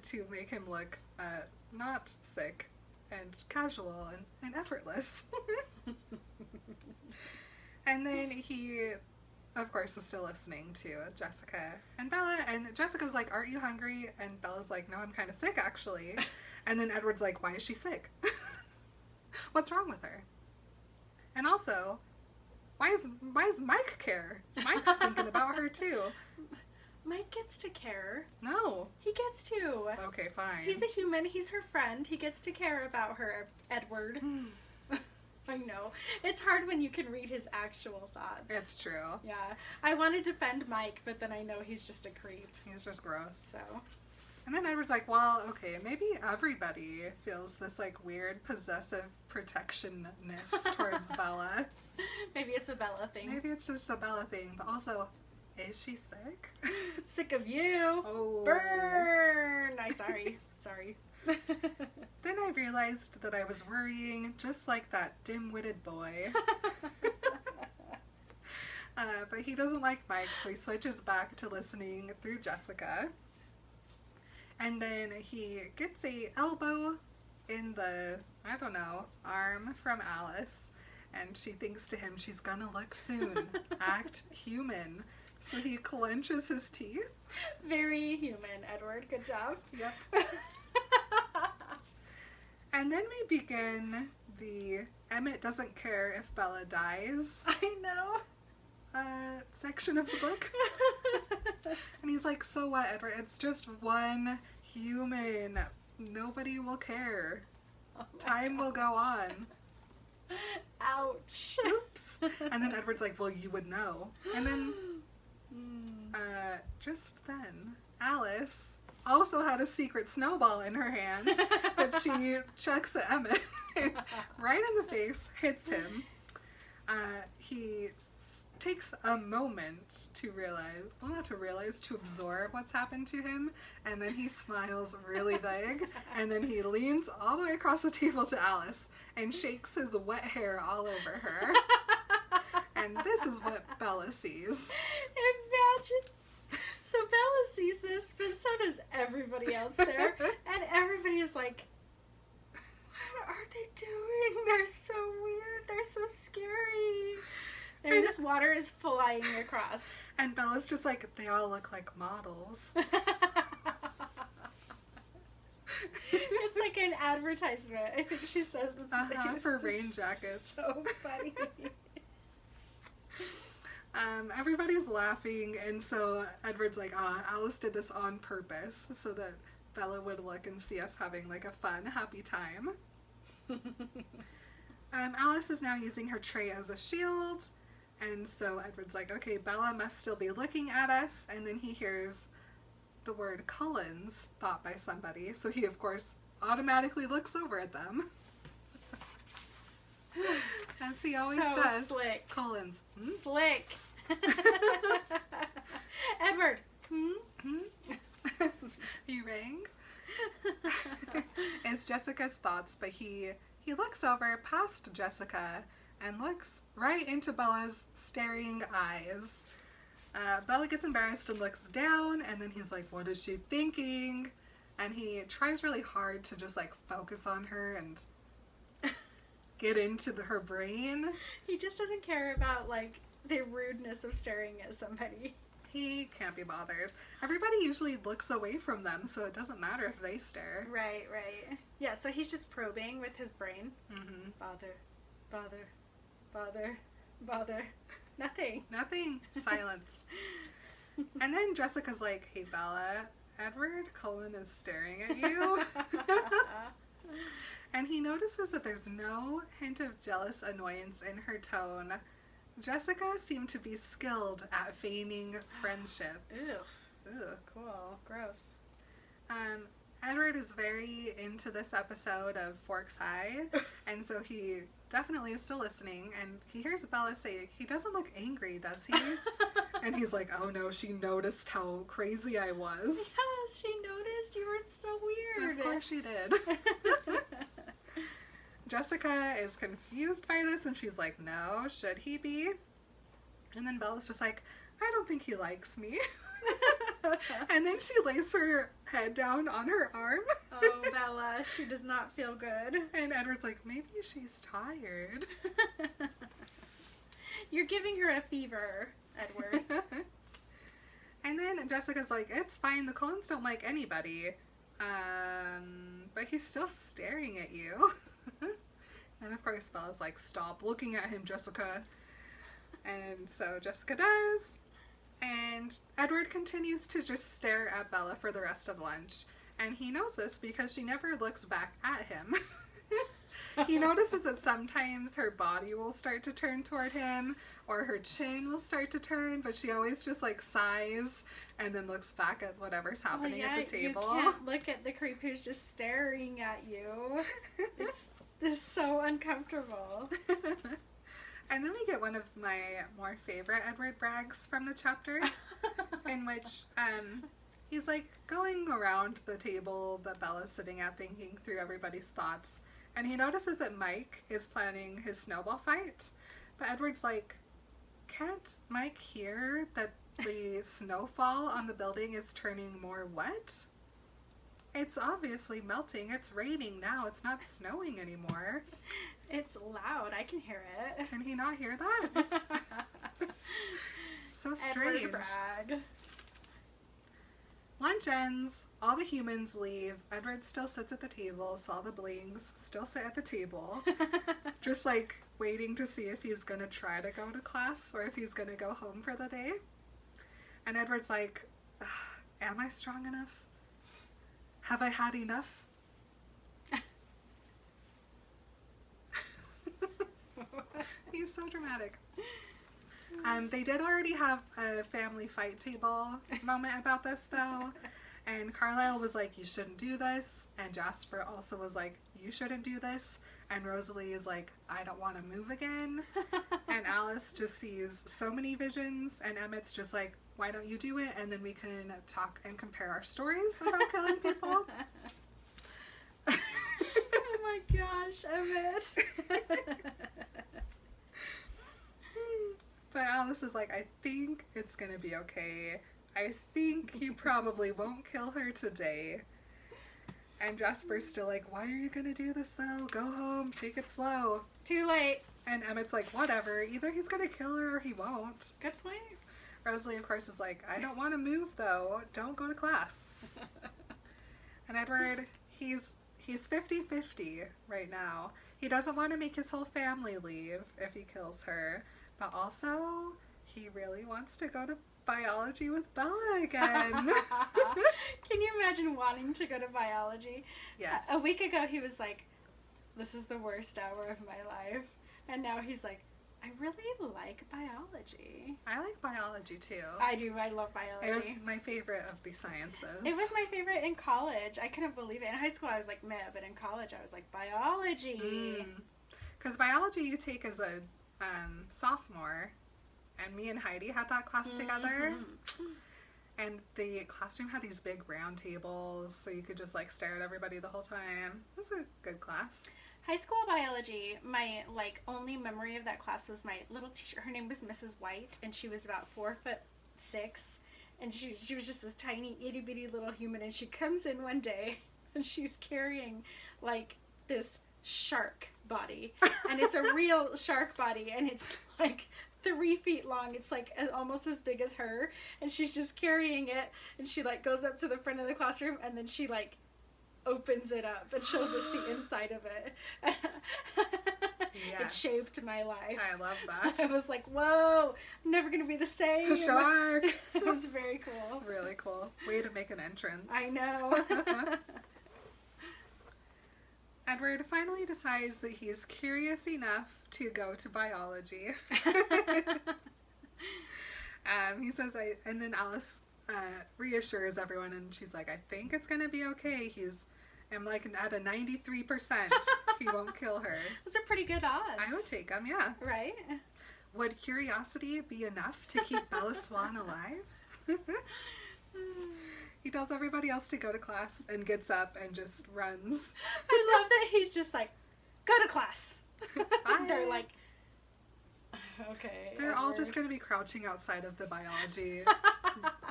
Speaker 1: To make him look not sick and casual and effortless. And then he, of course, is still listening to Jessica and Bella. And Jessica's like, aren't you hungry? And Bella's like, no, I'm kind of sick, actually. And then Edward's like, why is she sick? What's wrong with her? And also, why is Mike care? Mike's thinking about her, too.
Speaker 2: Mike gets to care.
Speaker 1: No.
Speaker 2: He gets to.
Speaker 1: Okay, fine.
Speaker 2: He's a human. He's her friend. He gets to care about her, Edward. I know. It's hard when you can read his actual thoughts.
Speaker 1: It's true.
Speaker 2: Yeah. I want to defend Mike, but then I know he's just a creep.
Speaker 1: He's just gross.
Speaker 2: So.
Speaker 1: And then Edward's like, well, okay, maybe everybody feels this, like, weird possessive protectionness towards Bella.
Speaker 2: Maybe it's a Bella thing.
Speaker 1: Maybe it's just a Bella thing, but also, is she sick?
Speaker 2: Sick of you.
Speaker 1: Oh.
Speaker 2: Burn. Sorry. Sorry.
Speaker 1: Then I realized that I was worrying just like that dim-witted boy. But he doesn't like Mike, so he switches back to listening through Jessica. And then he gets a elbow in the, I don't know, arm from Alice. And she thinks to him, she's gonna look soon. Act human. So he clenches his teeth.
Speaker 2: Very human, Edward. Good job.
Speaker 1: Yep. And then we begin the Emmett doesn't care if Bella dies
Speaker 2: I know.
Speaker 1: section of the book. And he's like, so what, Edward? It's just one human. Nobody will care.
Speaker 2: Oh
Speaker 1: Time will go on.
Speaker 2: Ouch.
Speaker 1: Oops. And then Edward's like, well, you would know. And then, just then, Alice also had a secret snowball in her hand that she chucks at Emmett right in the face, hits him. He takes a moment to realize, well, not to realize, to absorb what's happened to him, and then he smiles really big, and then he leans all the way across the table to Alice and shakes his wet hair all over her. And this is what Bella sees.
Speaker 2: Imagine. So Bella sees this, but so does everybody else there. And everybody is like, what are they doing? They're so weird. They're so scary. And this water is flying across.
Speaker 1: And Bella's just like, they all look like models.
Speaker 2: It's like an advertisement. I think she says it's
Speaker 1: for rain jackets.
Speaker 2: So funny.
Speaker 1: Everybody's laughing, and so Edward's like, Alice did this on purpose so that Bella would look and see us having like a fun, happy time. Alice is now using her tray as a shield, and so Edward's like, okay, Bella must still be looking at us, and then he hears the word Cullens thought by somebody, so he of course automatically looks over at them. As he always
Speaker 2: So
Speaker 1: does.
Speaker 2: slick.
Speaker 1: Cullens. Hmm?
Speaker 2: Slick. Edward.
Speaker 1: You rang? It's Jessica's thoughts, but he looks over past Jessica and looks right into Bella's staring eyes. Bella gets embarrassed and looks down, and then he's like, what is she thinking? And he tries really hard to just like focus on her and get into her brain.
Speaker 2: He just doesn't care about like the rudeness of staring at somebody.
Speaker 1: He can't be bothered. Everybody usually looks away from them, so it doesn't matter if they stare.
Speaker 2: Right. Yeah, so he's just probing with his brain.
Speaker 1: Mm-hmm.
Speaker 2: Bother. Nothing.
Speaker 1: Silence. And then Jessica's like, hey Bella, Edward Cullen is staring at you. And he notices that there's no hint of jealous annoyance in her tone. Jessica seemed to be skilled at feigning friendships.
Speaker 2: Ew. Cool. Gross.
Speaker 1: Edward is very into this episode of Forks High, and so he definitely is still listening, and he hears Bella say, he doesn't look angry, does he? And he's like, oh no, she noticed how crazy I was.
Speaker 2: Yes, she noticed you were so weird.
Speaker 1: Of course she did. Jessica is confused by this, and she's like, no, should he be? And then Bella's just like, I don't think he likes me. And then she lays her head down on her arm.
Speaker 2: Oh, Bella, she does not feel good.
Speaker 1: And Edward's like, maybe she's tired.
Speaker 2: You're giving her a fever, Edward.
Speaker 1: And then Jessica's like, it's fine, the Cullens don't like anybody. But he's still staring at you. And of course Bella's like, stop looking at him, Jessica. And so Jessica does. And Edward continues to just stare at Bella for the rest of lunch. And he knows this because she never looks back at him. He notices that sometimes her body will start to turn toward him, or her chin will start to turn, but she always just like sighs and then looks back at whatever's happening at the table.
Speaker 2: You can't look at the creep who's just staring at you. It's so uncomfortable.
Speaker 1: And then we get one of my more favorite Edward brags from the chapter, in which he's like going around the table that Bella's sitting at, thinking through everybody's thoughts, and he notices that Mike is planning his snowball fight. But Edward's like, can't Mike hear that the snowfall on the building is turning more wet? It's obviously melting. It's raining now. It's not snowing anymore.
Speaker 2: It's loud. I can hear it.
Speaker 1: Can he not hear that? It's so strange.
Speaker 2: Edward brag.
Speaker 1: Lunch ends. All the humans leave. Edward still sits at the table, so all the blings still sit at the table. Just like waiting to see if he's gonna try to go to class or if he's gonna go home for the day. And Edward's like, am I strong enough? Have I had enough? He's so dramatic. They did already have a family fight table moment about this though, and Carlisle was like, you shouldn't do this, and Jasper also was like, you shouldn't do this. And Rosalie is like, I don't want to move again. And Alice just sees so many visions, and Emmett's just like, why don't you do it? And then we can talk and compare our stories about killing people.
Speaker 2: Oh my gosh, Emmett.
Speaker 1: But Alice is like, I think it's gonna be okay. I think he probably won't kill her today. And Jasper's still like, why are you gonna do this though? Go home, take it slow.
Speaker 2: Too late.
Speaker 1: And Emmett's like, whatever, either he's gonna kill her or he won't.
Speaker 2: Good point.
Speaker 1: Rosalie, of course, is like, I don't want to move though. Don't go to class. And Edward, he's 50-50 right now. He doesn't want to make his whole family leave if he kills her. But also, he really wants to go to biology with Bella again.
Speaker 2: Can you imagine wanting to go to biology?
Speaker 1: Yes.
Speaker 2: A week ago he was like, this is the worst hour of my life. And now he's like, I really like biology.
Speaker 1: I like biology too.
Speaker 2: I do. I love biology.
Speaker 1: It was my favorite of the sciences.
Speaker 2: It was my favorite in college. I couldn't believe it. In high school I was like, meh, but in college I was like, biology.
Speaker 1: Because biology you take as a sophomore, and me and Heidi had that class together. And the classroom had these big round tables, so you could just like stare at everybody the whole time. It was a good class.
Speaker 2: High school biology, my like only memory of that class was my little teacher. Her name was Mrs. White, and she was about 4'6", and she was just this tiny itty bitty little human. And she comes in one day, and she's carrying like this shark body, and it's a real shark body, and it's like 3 feet long. It's like almost as big as her, and she's just carrying it, and she like goes up to the front of the classroom, and then she like opens it up and shows us the inside of it. It
Speaker 1: Yes.
Speaker 2: shaped my life.
Speaker 1: I love that.
Speaker 2: I was like, whoa, I'm never gonna be the same.
Speaker 1: A shark.
Speaker 2: It was very cool.
Speaker 1: Really cool. Way to make an entrance.
Speaker 2: I know.
Speaker 1: Edward finally decides that he's curious enough to go to biology. He says, and then Alice reassures everyone, and she's like, I think it's going to be okay. I'm like at a 93%. He won't kill her.
Speaker 2: Those are pretty good odds.
Speaker 1: I would take him, yeah.
Speaker 2: Right?
Speaker 1: Would curiosity be enough to keep Bella Swan alive? He tells everybody else to go to class and gets up and just runs.
Speaker 2: I love that he's just like, go to class.
Speaker 1: Bye.
Speaker 2: They're like, okay.
Speaker 1: They're all
Speaker 2: Edward.
Speaker 1: just going to be crouching outside of the biology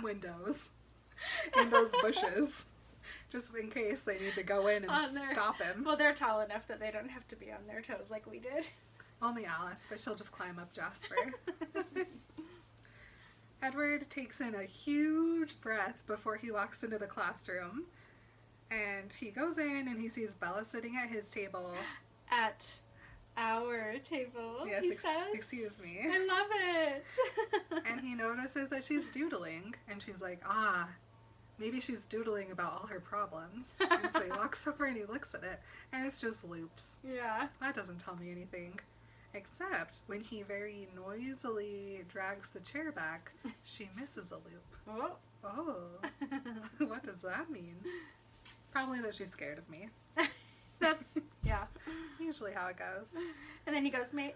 Speaker 1: windows in those bushes, just in case they need to go in and stop him.
Speaker 2: Well, they're tall enough that they don't have to be on their toes like we did.
Speaker 1: Only Alice, but she'll just climb up Jasper. Edward takes in a huge breath before he walks into the classroom, and he goes in and he sees Bella sitting at his table.
Speaker 2: At our table,
Speaker 1: Yes,
Speaker 2: he says.
Speaker 1: excuse me.
Speaker 2: I love it.
Speaker 1: And he notices that she's doodling, and she's like, maybe she's doodling about all her problems. And so he walks over and he looks at it, and it's just loops.
Speaker 2: Yeah.
Speaker 1: That doesn't tell me anything. Except when he very noisily drags the chair back, she misses a loop.
Speaker 2: Oh.
Speaker 1: Oh, what does that mean? Probably that she's scared of me.
Speaker 2: That's, yeah.
Speaker 1: Usually how it goes.
Speaker 2: And then he goes, mate,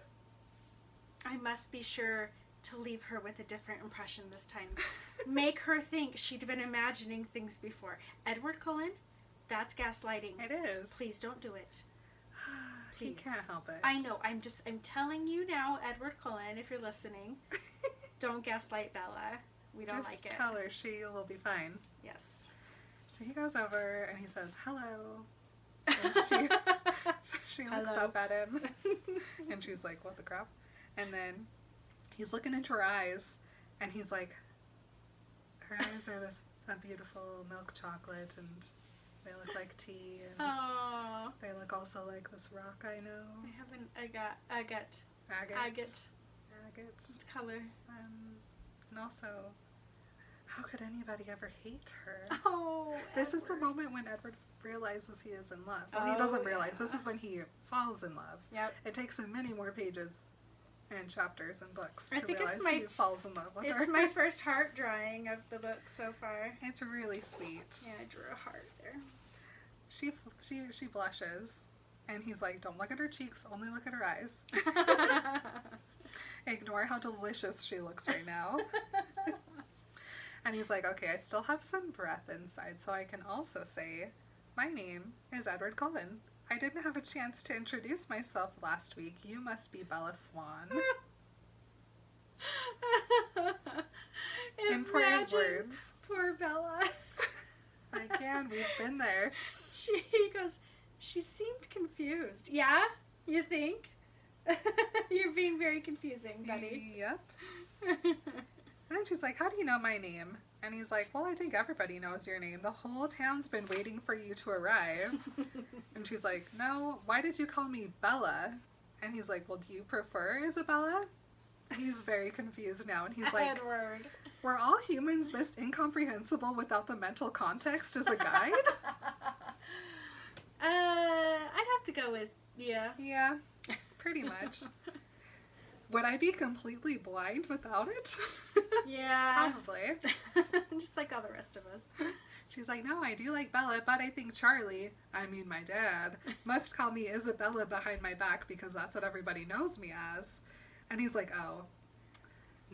Speaker 2: I must be sure to leave her with a different impression this time. Make her think she'd been imagining things before. Edward Cullen, that's gaslighting.
Speaker 1: It is.
Speaker 2: Please don't do it.
Speaker 1: He
Speaker 2: Please.
Speaker 1: can't help it.
Speaker 2: I know. I'm telling you now, Edward Cullen, if you're listening, don't gaslight Bella. We don't
Speaker 1: Just
Speaker 2: like it.
Speaker 1: tell her she will be fine.
Speaker 2: Yes.
Speaker 1: So he goes over and he says, hello. And she looks
Speaker 2: Hello.
Speaker 1: up at him and she's like, what the crap? And then he's looking into her eyes and he's like, her eyes are a beautiful milk chocolate and they look like tea and
Speaker 2: Oh,
Speaker 1: they look also like this rock I know.
Speaker 2: I have an agate
Speaker 1: Agate.
Speaker 2: color.
Speaker 1: And also, how could anybody ever hate her?
Speaker 2: Oh,
Speaker 1: This is the
Speaker 2: Edward.
Speaker 1: moment when Edward realizes he is in love. Well, he doesn't realize. This is when he falls in love.
Speaker 2: Yep.
Speaker 1: It takes him many more pages and chapters and books
Speaker 2: I
Speaker 1: to
Speaker 2: think it's
Speaker 1: realize
Speaker 2: my-
Speaker 1: he falls in love with
Speaker 2: It's
Speaker 1: her.
Speaker 2: my first heart drawing of the book so far.
Speaker 1: It's really sweet.
Speaker 2: Yeah, I drew a heart there.
Speaker 1: She blushes And he's like, don't look at her cheeks, only look at her eyes. Ignore how delicious she looks right now. And he's like, okay, I still have some breath inside, so I can also say, my name is Edward Cullen. I didn't have a chance to introduce myself last week. You must be Bella Swan. Important
Speaker 2: Imagine
Speaker 1: words.
Speaker 2: Poor Bella.
Speaker 1: I can, we've been there.
Speaker 2: He goes, she seemed confused. Yeah? You think? You're being very confusing, buddy.
Speaker 1: Yep. And then she's like, how do you know my name? And he's like, well, I think everybody knows your name. The whole town's been waiting for you to arrive. And she's like, no, why did you call me Bella? And he's like, well, do you prefer Isabella? He's very confused now. And he's like,
Speaker 2: Edward.
Speaker 1: were all humans this incomprehensible without the mental context as a guide?
Speaker 2: I'd have to go with, yeah.
Speaker 1: Yeah, pretty much. Would I be completely blind without it?
Speaker 2: Yeah.
Speaker 1: Probably.
Speaker 2: Just like all the rest of us.
Speaker 1: She's like, no, I do like Bella, but I think Charlie, I mean my dad, must call me Isabella behind my back because that's what everybody knows me as. And he's like, oh,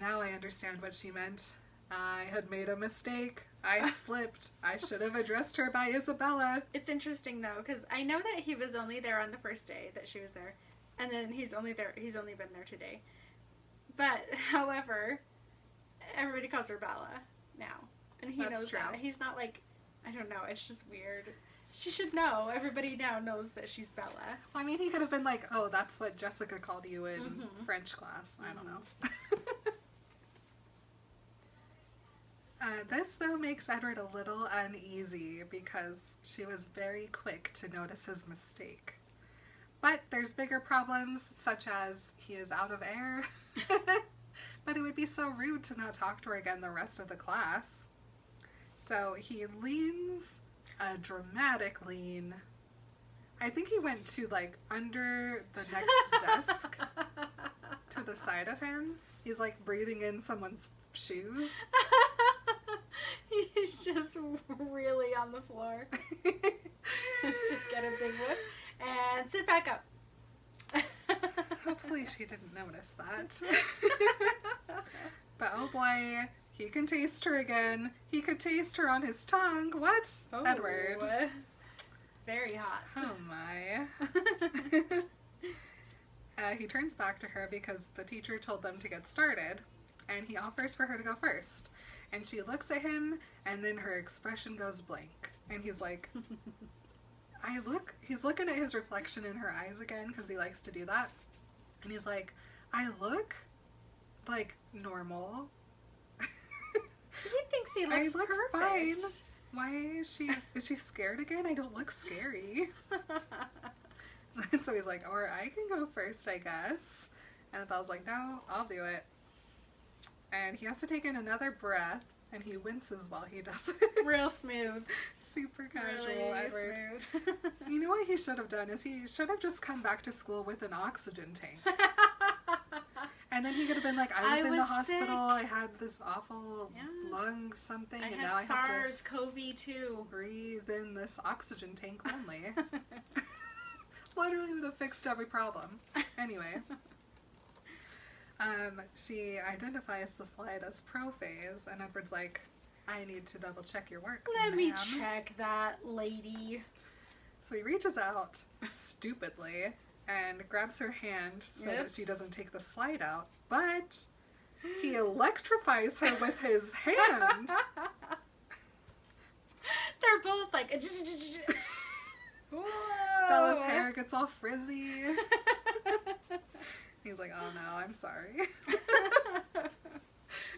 Speaker 1: now I understand what she meant. I had made a mistake. I slipped. I should have addressed her by Isabella.
Speaker 2: It's interesting though, because I know that he was only there on the first day that she was there, and then he's only been there today. But however, everybody calls her Bella now, and he
Speaker 1: That's
Speaker 2: knows
Speaker 1: true.
Speaker 2: that. He's not like, I don't know. It's just weird. She should know. Everybody now knows that she's Bella.
Speaker 1: I mean, he could have been like, oh, that's what Jessica called you in French class. I don't know. This, though, makes Edward a little uneasy because she was very quick to notice his mistake. But there's bigger problems, such as he is out of air. But it would be so rude to not talk to her again the rest of the class. So he leans a dramatic lean. I think he went to, like, under the next desk to the side of him. He's, like, breathing in someone's shoes.
Speaker 2: He's just really on the floor. Just to get a big whiff. And sit back up.
Speaker 1: Hopefully she didn't notice that. But oh boy, he can taste her again. He could taste her on his tongue. What?
Speaker 2: Oh,
Speaker 1: Edward.
Speaker 2: Very hot.
Speaker 1: Oh my. He turns back to her because the teacher told them to get started, and he offers for her to go first. And she looks at him, and then her expression goes blank. And he's like, he's looking at his reflection in her eyes again, because he likes to do that. And he's like, I look like normal.
Speaker 2: He thinks he looks
Speaker 1: I look
Speaker 2: perfect.
Speaker 1: fine. Why is she scared again? I don't look scary. And so he's like, or I can go first, I guess. And Belle's like, no, I'll do it. And he has to take in another breath, and he winces while he does it.
Speaker 2: Real smooth.
Speaker 1: Super casual,
Speaker 2: Really
Speaker 1: Edward.
Speaker 2: smooth.
Speaker 1: You know what he should have done is he should have just come back to school with an oxygen tank. And then he could have been like, I was in the hospital,
Speaker 2: sick.
Speaker 1: I had this awful lung something,
Speaker 2: I
Speaker 1: and
Speaker 2: had
Speaker 1: now I have to
Speaker 2: SARS-CoV-2.
Speaker 1: breathe in this oxygen tank only. Literally would have fixed every problem. Anyway. She identifies the slide as prophase, and Edward's like, I need to double check your work,
Speaker 2: Let me
Speaker 1: ma'am."
Speaker 2: check that, lady.
Speaker 1: So he reaches out, stupidly, and grabs her hand so that she
Speaker 2: Oops.
Speaker 1: doesn't take the slide out, but he electrifies her with his hand.
Speaker 2: They're both like... Whoa.
Speaker 1: Bella's hair gets all frizzy. He's like, oh no, I'm sorry.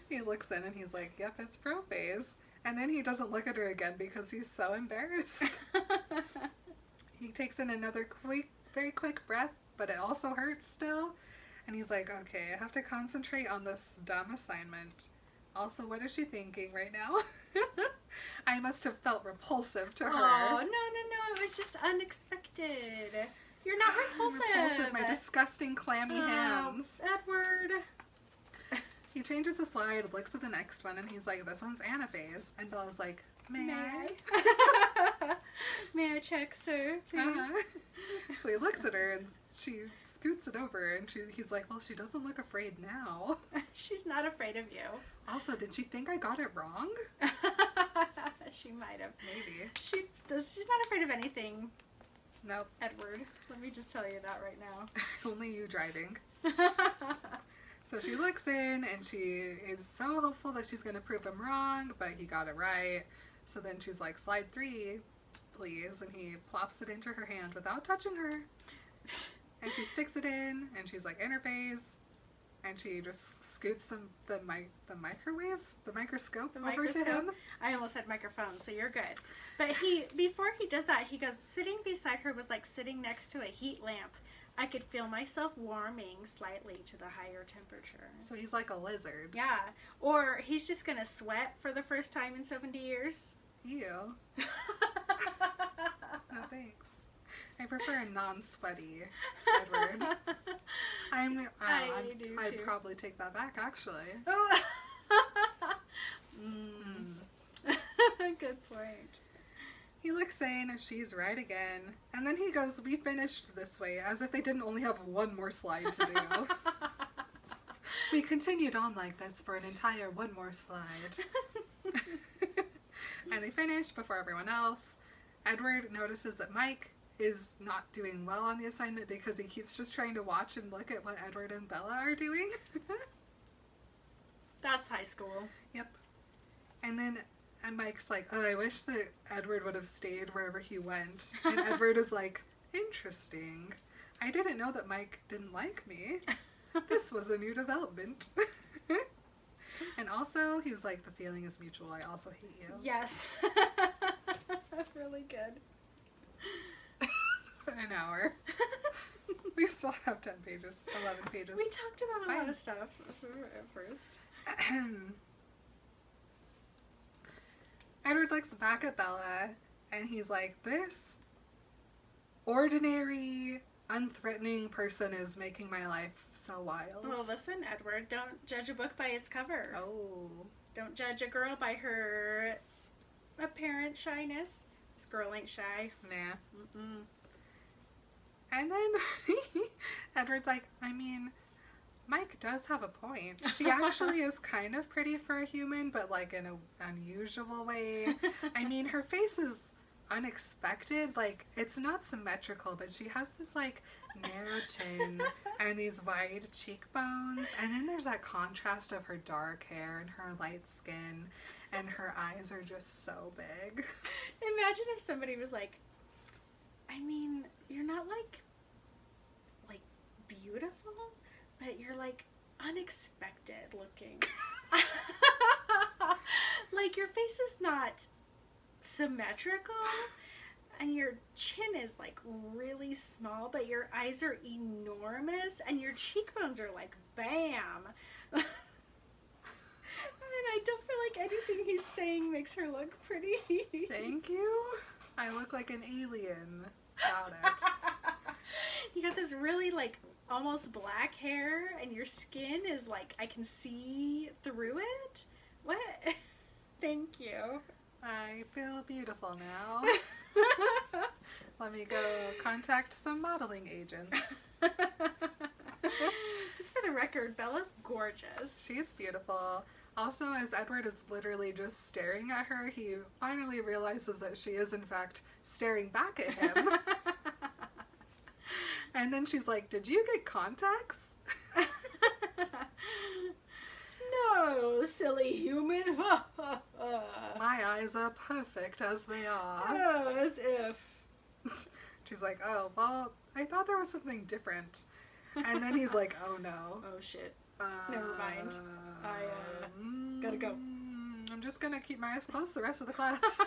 Speaker 1: He looks in and he's like, yep, it's prophase. And then he doesn't look at her again because he's so embarrassed. He takes in another very quick breath, but it also hurts still. And he's like, okay, I have to concentrate on this dumb assignment. Also, what is she thinking right now? I must have felt repulsive to her.
Speaker 2: Oh, no, it was just unexpected. You're not repulsive.
Speaker 1: My disgusting clammy hands.
Speaker 2: Edward.
Speaker 1: He changes the slide, looks at the next one, and he's like, this one's anaphase. And Bella's like, May I?
Speaker 2: May I check, sir? Please?
Speaker 1: Uh-huh. So he looks at her and she scoots it over and he's like, well, she doesn't look afraid now.
Speaker 2: She's not afraid of you.
Speaker 1: Also, did she think I got it wrong?
Speaker 2: She might have.
Speaker 1: Maybe.
Speaker 2: She's not afraid of anything,
Speaker 1: Nope.
Speaker 2: Edward. Let me just tell you that right now.
Speaker 1: Only you driving. So she looks in and she is so hopeful that she's going to prove him wrong, but he got it right. So then she's like, slide 3, please. And he plops it into her hand without touching her. And she sticks it in and she's like, interface. And she just scoots the microscope over to him.
Speaker 2: I almost said microphone, so you're good. But before he does that, he goes, sitting beside her was like sitting next to a heat lamp. I could feel myself warming slightly to the higher temperature.
Speaker 1: So he's like a lizard.
Speaker 2: Yeah. Or he's just going to sweat for the first time in 70 years.
Speaker 1: Ew. No thanks. I prefer a non-sweaty Edward.
Speaker 2: I do
Speaker 1: I'd
Speaker 2: too.
Speaker 1: probably take that back, actually.
Speaker 2: Oh. Good point.
Speaker 1: He looks in and she's right again. And then he goes, we finished this way, as if they didn't only have one more slide to do. We continued on like this for an entire one more slide. And they finished before everyone else. Edward notices that Mike is not doing well on the assignment because he keeps just trying to watch and look at what Edward and Bella are doing.
Speaker 2: That's high school.
Speaker 1: Yep. And Mike's like, oh, I wish that Edward would have stayed wherever he went. And Edward is like, interesting. I didn't know that Mike didn't like me. This was a new development. And also, he was like, the feeling is mutual. I also hate you.
Speaker 2: Yes. Really good.
Speaker 1: An hour. We still have 10 pages, 11 pages.
Speaker 2: We talked about
Speaker 1: It's
Speaker 2: a lot
Speaker 1: fine.
Speaker 2: of stuff at first.
Speaker 1: Edward looks back at Bella and he's like, this ordinary, unthreatening person is making my life so wild.
Speaker 2: Well, listen, Edward, don't judge a book by its cover.
Speaker 1: Oh.
Speaker 2: Don't judge a girl by her apparent shyness. This girl ain't shy.
Speaker 1: Nah.
Speaker 2: Mm-mm.
Speaker 1: And then Edward's like, I mean, Mike does have a point. She actually is kind of pretty for a human, but like in an unusual way. I mean, her face is unexpected. Like, it's not symmetrical, but she has this like narrow chin and these wide cheekbones. And then there's that contrast of her dark hair and her light skin. And her eyes are just so big.
Speaker 2: Imagine if somebody was like, I mean, you're not like beautiful, but you're like unexpected looking. Like your face is not symmetrical and your chin is like really small, but your eyes are enormous and your cheekbones are like bam. And I don't feel like anything he's saying makes her look pretty.
Speaker 1: Thank you. I look like an alien. Got it.
Speaker 2: You got this really like almost black hair and your skin is like I can see through it. What? Thank you.
Speaker 1: I feel beautiful now. Let me go contact some modeling agents.
Speaker 2: Just for the record, Bella's gorgeous.
Speaker 1: She's beautiful. Also, as Edward is literally just staring at her, he finally realizes that she is in fact staring back at him. And then she's like, did you get contacts?
Speaker 2: No, silly human.
Speaker 1: My eyes are perfect as they are.
Speaker 2: Oh, as if.
Speaker 1: She's like, oh, well, I thought there was something different. And then he's like, oh no.
Speaker 2: Oh shit. Never mind. I, gotta go.
Speaker 1: I'm just gonna keep my eyes closed the rest of the class.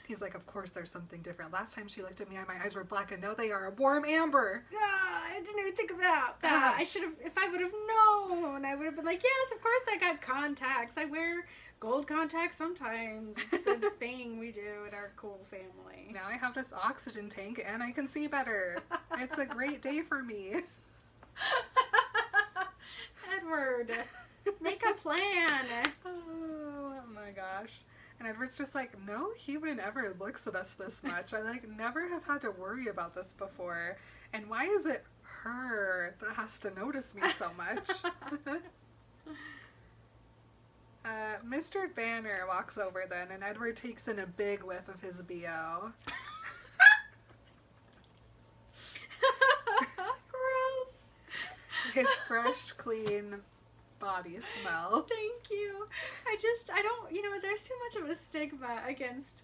Speaker 1: He's like, of course there's something different. Last time she looked at me and my eyes were black, and now they are a warm amber.
Speaker 2: Ah, I didn't even think about that. I should have, if I would have known, I would have been like, yes, of course I got contacts. I wear gold contacts sometimes. It's a thing we do in our cool family.
Speaker 1: Now I have this oxygen tank and I can see better. It's a great day for me.
Speaker 2: Edward, make a plan.
Speaker 1: Oh, gosh. And Edward's just like, no human ever looks at us this much. I like never have had to worry about this before. And why is it her that has to notice me so much? Mr. Banner walks over then, and Edward takes in a big whiff of his BO.
Speaker 2: Gross.
Speaker 1: His fresh, clean body smell.
Speaker 2: Thank you. I don't, there's too much of a stigma against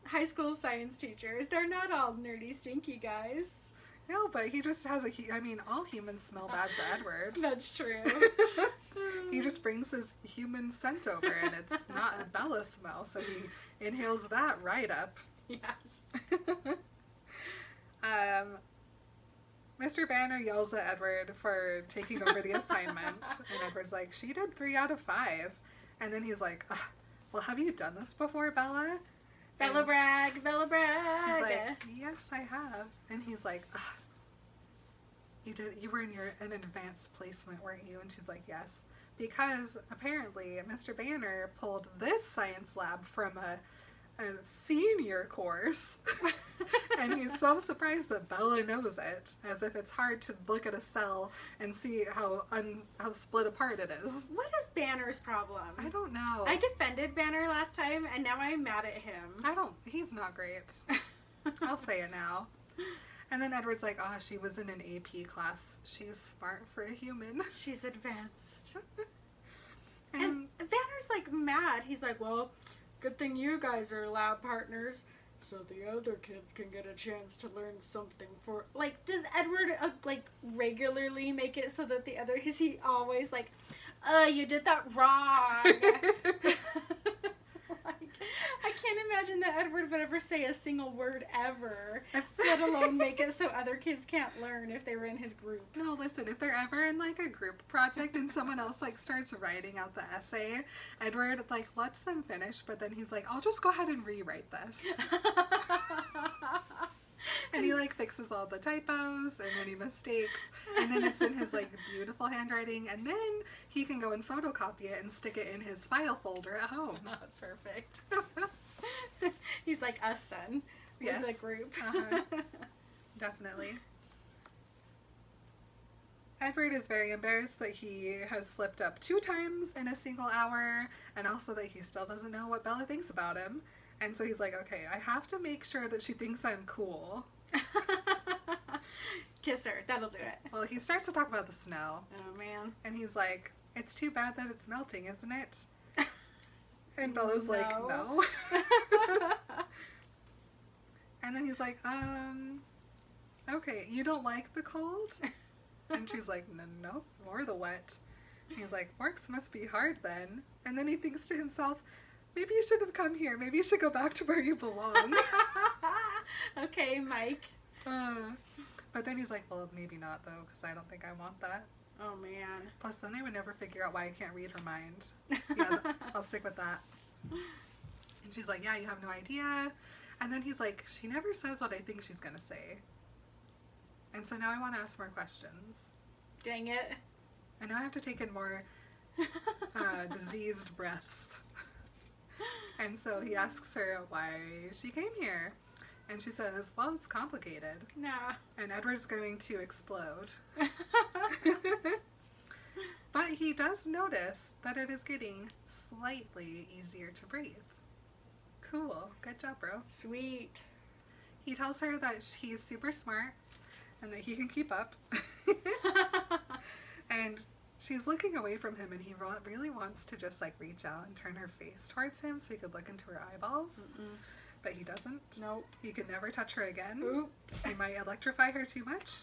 Speaker 2: high school science teachers. They're not all nerdy, stinky guys.
Speaker 1: No, but he just has all humans smell bad to Edward.
Speaker 2: That's true.
Speaker 1: He just brings his human scent over, and it's not a Bella smell, so he inhales that right up.
Speaker 2: Yes.
Speaker 1: Mr. Banner yells at Edward for taking over the assignment, and Edward's like, she did 3 out of 5. And then he's like, well, have you done this before, Bella?
Speaker 2: Bella
Speaker 1: And
Speaker 2: brag, Bella brag.
Speaker 1: she's like, yes, I have. And he's like, you were in an advanced placement, weren't you? And she's like, yes. Because apparently Mr. Banner pulled this science lab from a senior course. And he's so surprised that Bella knows it, as if it's hard to look at a cell and see how split apart it is.
Speaker 2: What is Banner's problem?
Speaker 1: I don't know.
Speaker 2: I defended Banner last time, and now I'm mad at him.
Speaker 1: He's not great. I'll say it now. And then Edward's like, she was in an AP class. She's smart for a human.
Speaker 2: She's advanced.
Speaker 1: And
Speaker 2: And Banner's like mad. He's like, well, good thing you guys are lab partners, so the other kids can get a chance to learn something for... Like, does Edward, regularly make it so that is he always like, you did that wrong? I can't imagine that Edward would ever say a single word ever, let alone make it so other kids can't learn if they were in his group.
Speaker 1: No, listen, if they're ever in like a group project and someone else like starts writing out the essay, Edward like lets them finish, but then he's like, I'll just go ahead and rewrite this. And he like fixes all the typos and any mistakes, and then it's in his like beautiful handwriting, and then he can go and photocopy it and stick it in his file folder at home.
Speaker 2: Perfect. He's like us then.
Speaker 1: Yes.
Speaker 2: The group.
Speaker 1: Uh-huh. Definitely. Edward is very embarrassed that he has slipped up 2 times in a single hour, and also that he still doesn't know what Bella thinks about him. And so he's like, okay, I have to make sure that she thinks I'm cool.
Speaker 2: Kiss her. That'll do it.
Speaker 1: Well, he starts to talk about the snow.
Speaker 2: Oh, man.
Speaker 1: And he's like, it's too bad that it's melting, isn't it? And Bella's like, no. And then he's like, okay, you don't like the cold? And she's like, no, or the wet. And he's like, works must be hard then. And then he thinks to himself, maybe you should have come here. Maybe you should go back to where you belong.
Speaker 2: Okay, Mike.
Speaker 1: But then he's like, well, maybe not, though, because I don't think I want that.
Speaker 2: Oh, man.
Speaker 1: Plus, then they would never figure out why I can't read her mind. Yeah, I'll stick with that. And she's like, yeah, you have no idea. And then he's like, she never says what I think she's going to say. And so now I want to ask more questions.
Speaker 2: Dang it.
Speaker 1: And now I have to take in more diseased breaths. And so he asks her why she came here. And she says, well, it's complicated.
Speaker 2: Nah.
Speaker 1: And Edward's going to explode. But he does notice that it is getting slightly easier to breathe. Cool. Good job, bro.
Speaker 2: Sweet.
Speaker 1: He tells her that he's super smart and that he can keep up. And she's looking away from him, and he really wants to just like reach out and turn her face towards him so he could look into her eyeballs.
Speaker 2: Mm-mm.
Speaker 1: But he doesn't.
Speaker 2: Nope.
Speaker 1: He could never touch her again.
Speaker 2: Oop.
Speaker 1: He might electrify her too much.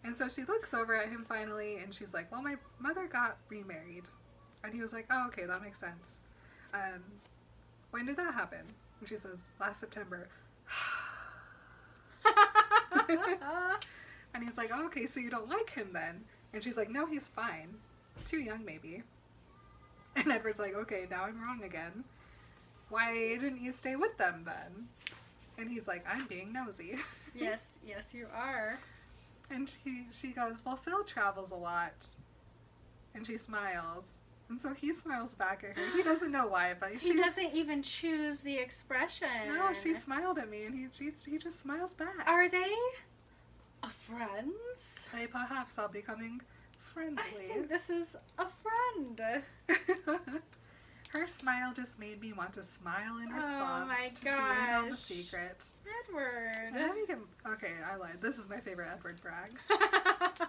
Speaker 1: And so she looks over at him finally, and she's like, well, my mother got remarried. And he was like, oh, okay, that makes sense. When did that happen? And she says, last September. And he's like, oh, okay, so you don't like him then? And she's like, no, he's fine. Too young, maybe. And Edward's like, okay, now I'm wrong again. Why didn't you stay with them then? And he's like, I'm being nosy.
Speaker 2: Yes, you are.
Speaker 1: And she goes, well, Phil travels a lot. And she smiles. And so he smiles back at her. He doesn't know why, but
Speaker 2: He doesn't even choose the expression.
Speaker 1: No, she smiled at me, and he just smiles back.
Speaker 2: Are they friends?
Speaker 1: They perhaps are becoming
Speaker 2: I
Speaker 1: friendly.
Speaker 2: think this is a friend.
Speaker 1: Her smile just made me want to smile in response
Speaker 2: my
Speaker 1: to being on the
Speaker 2: gosh.
Speaker 1: secret.
Speaker 2: Edward.
Speaker 1: And then we can, okay, I lied. This is my favorite Edward brag.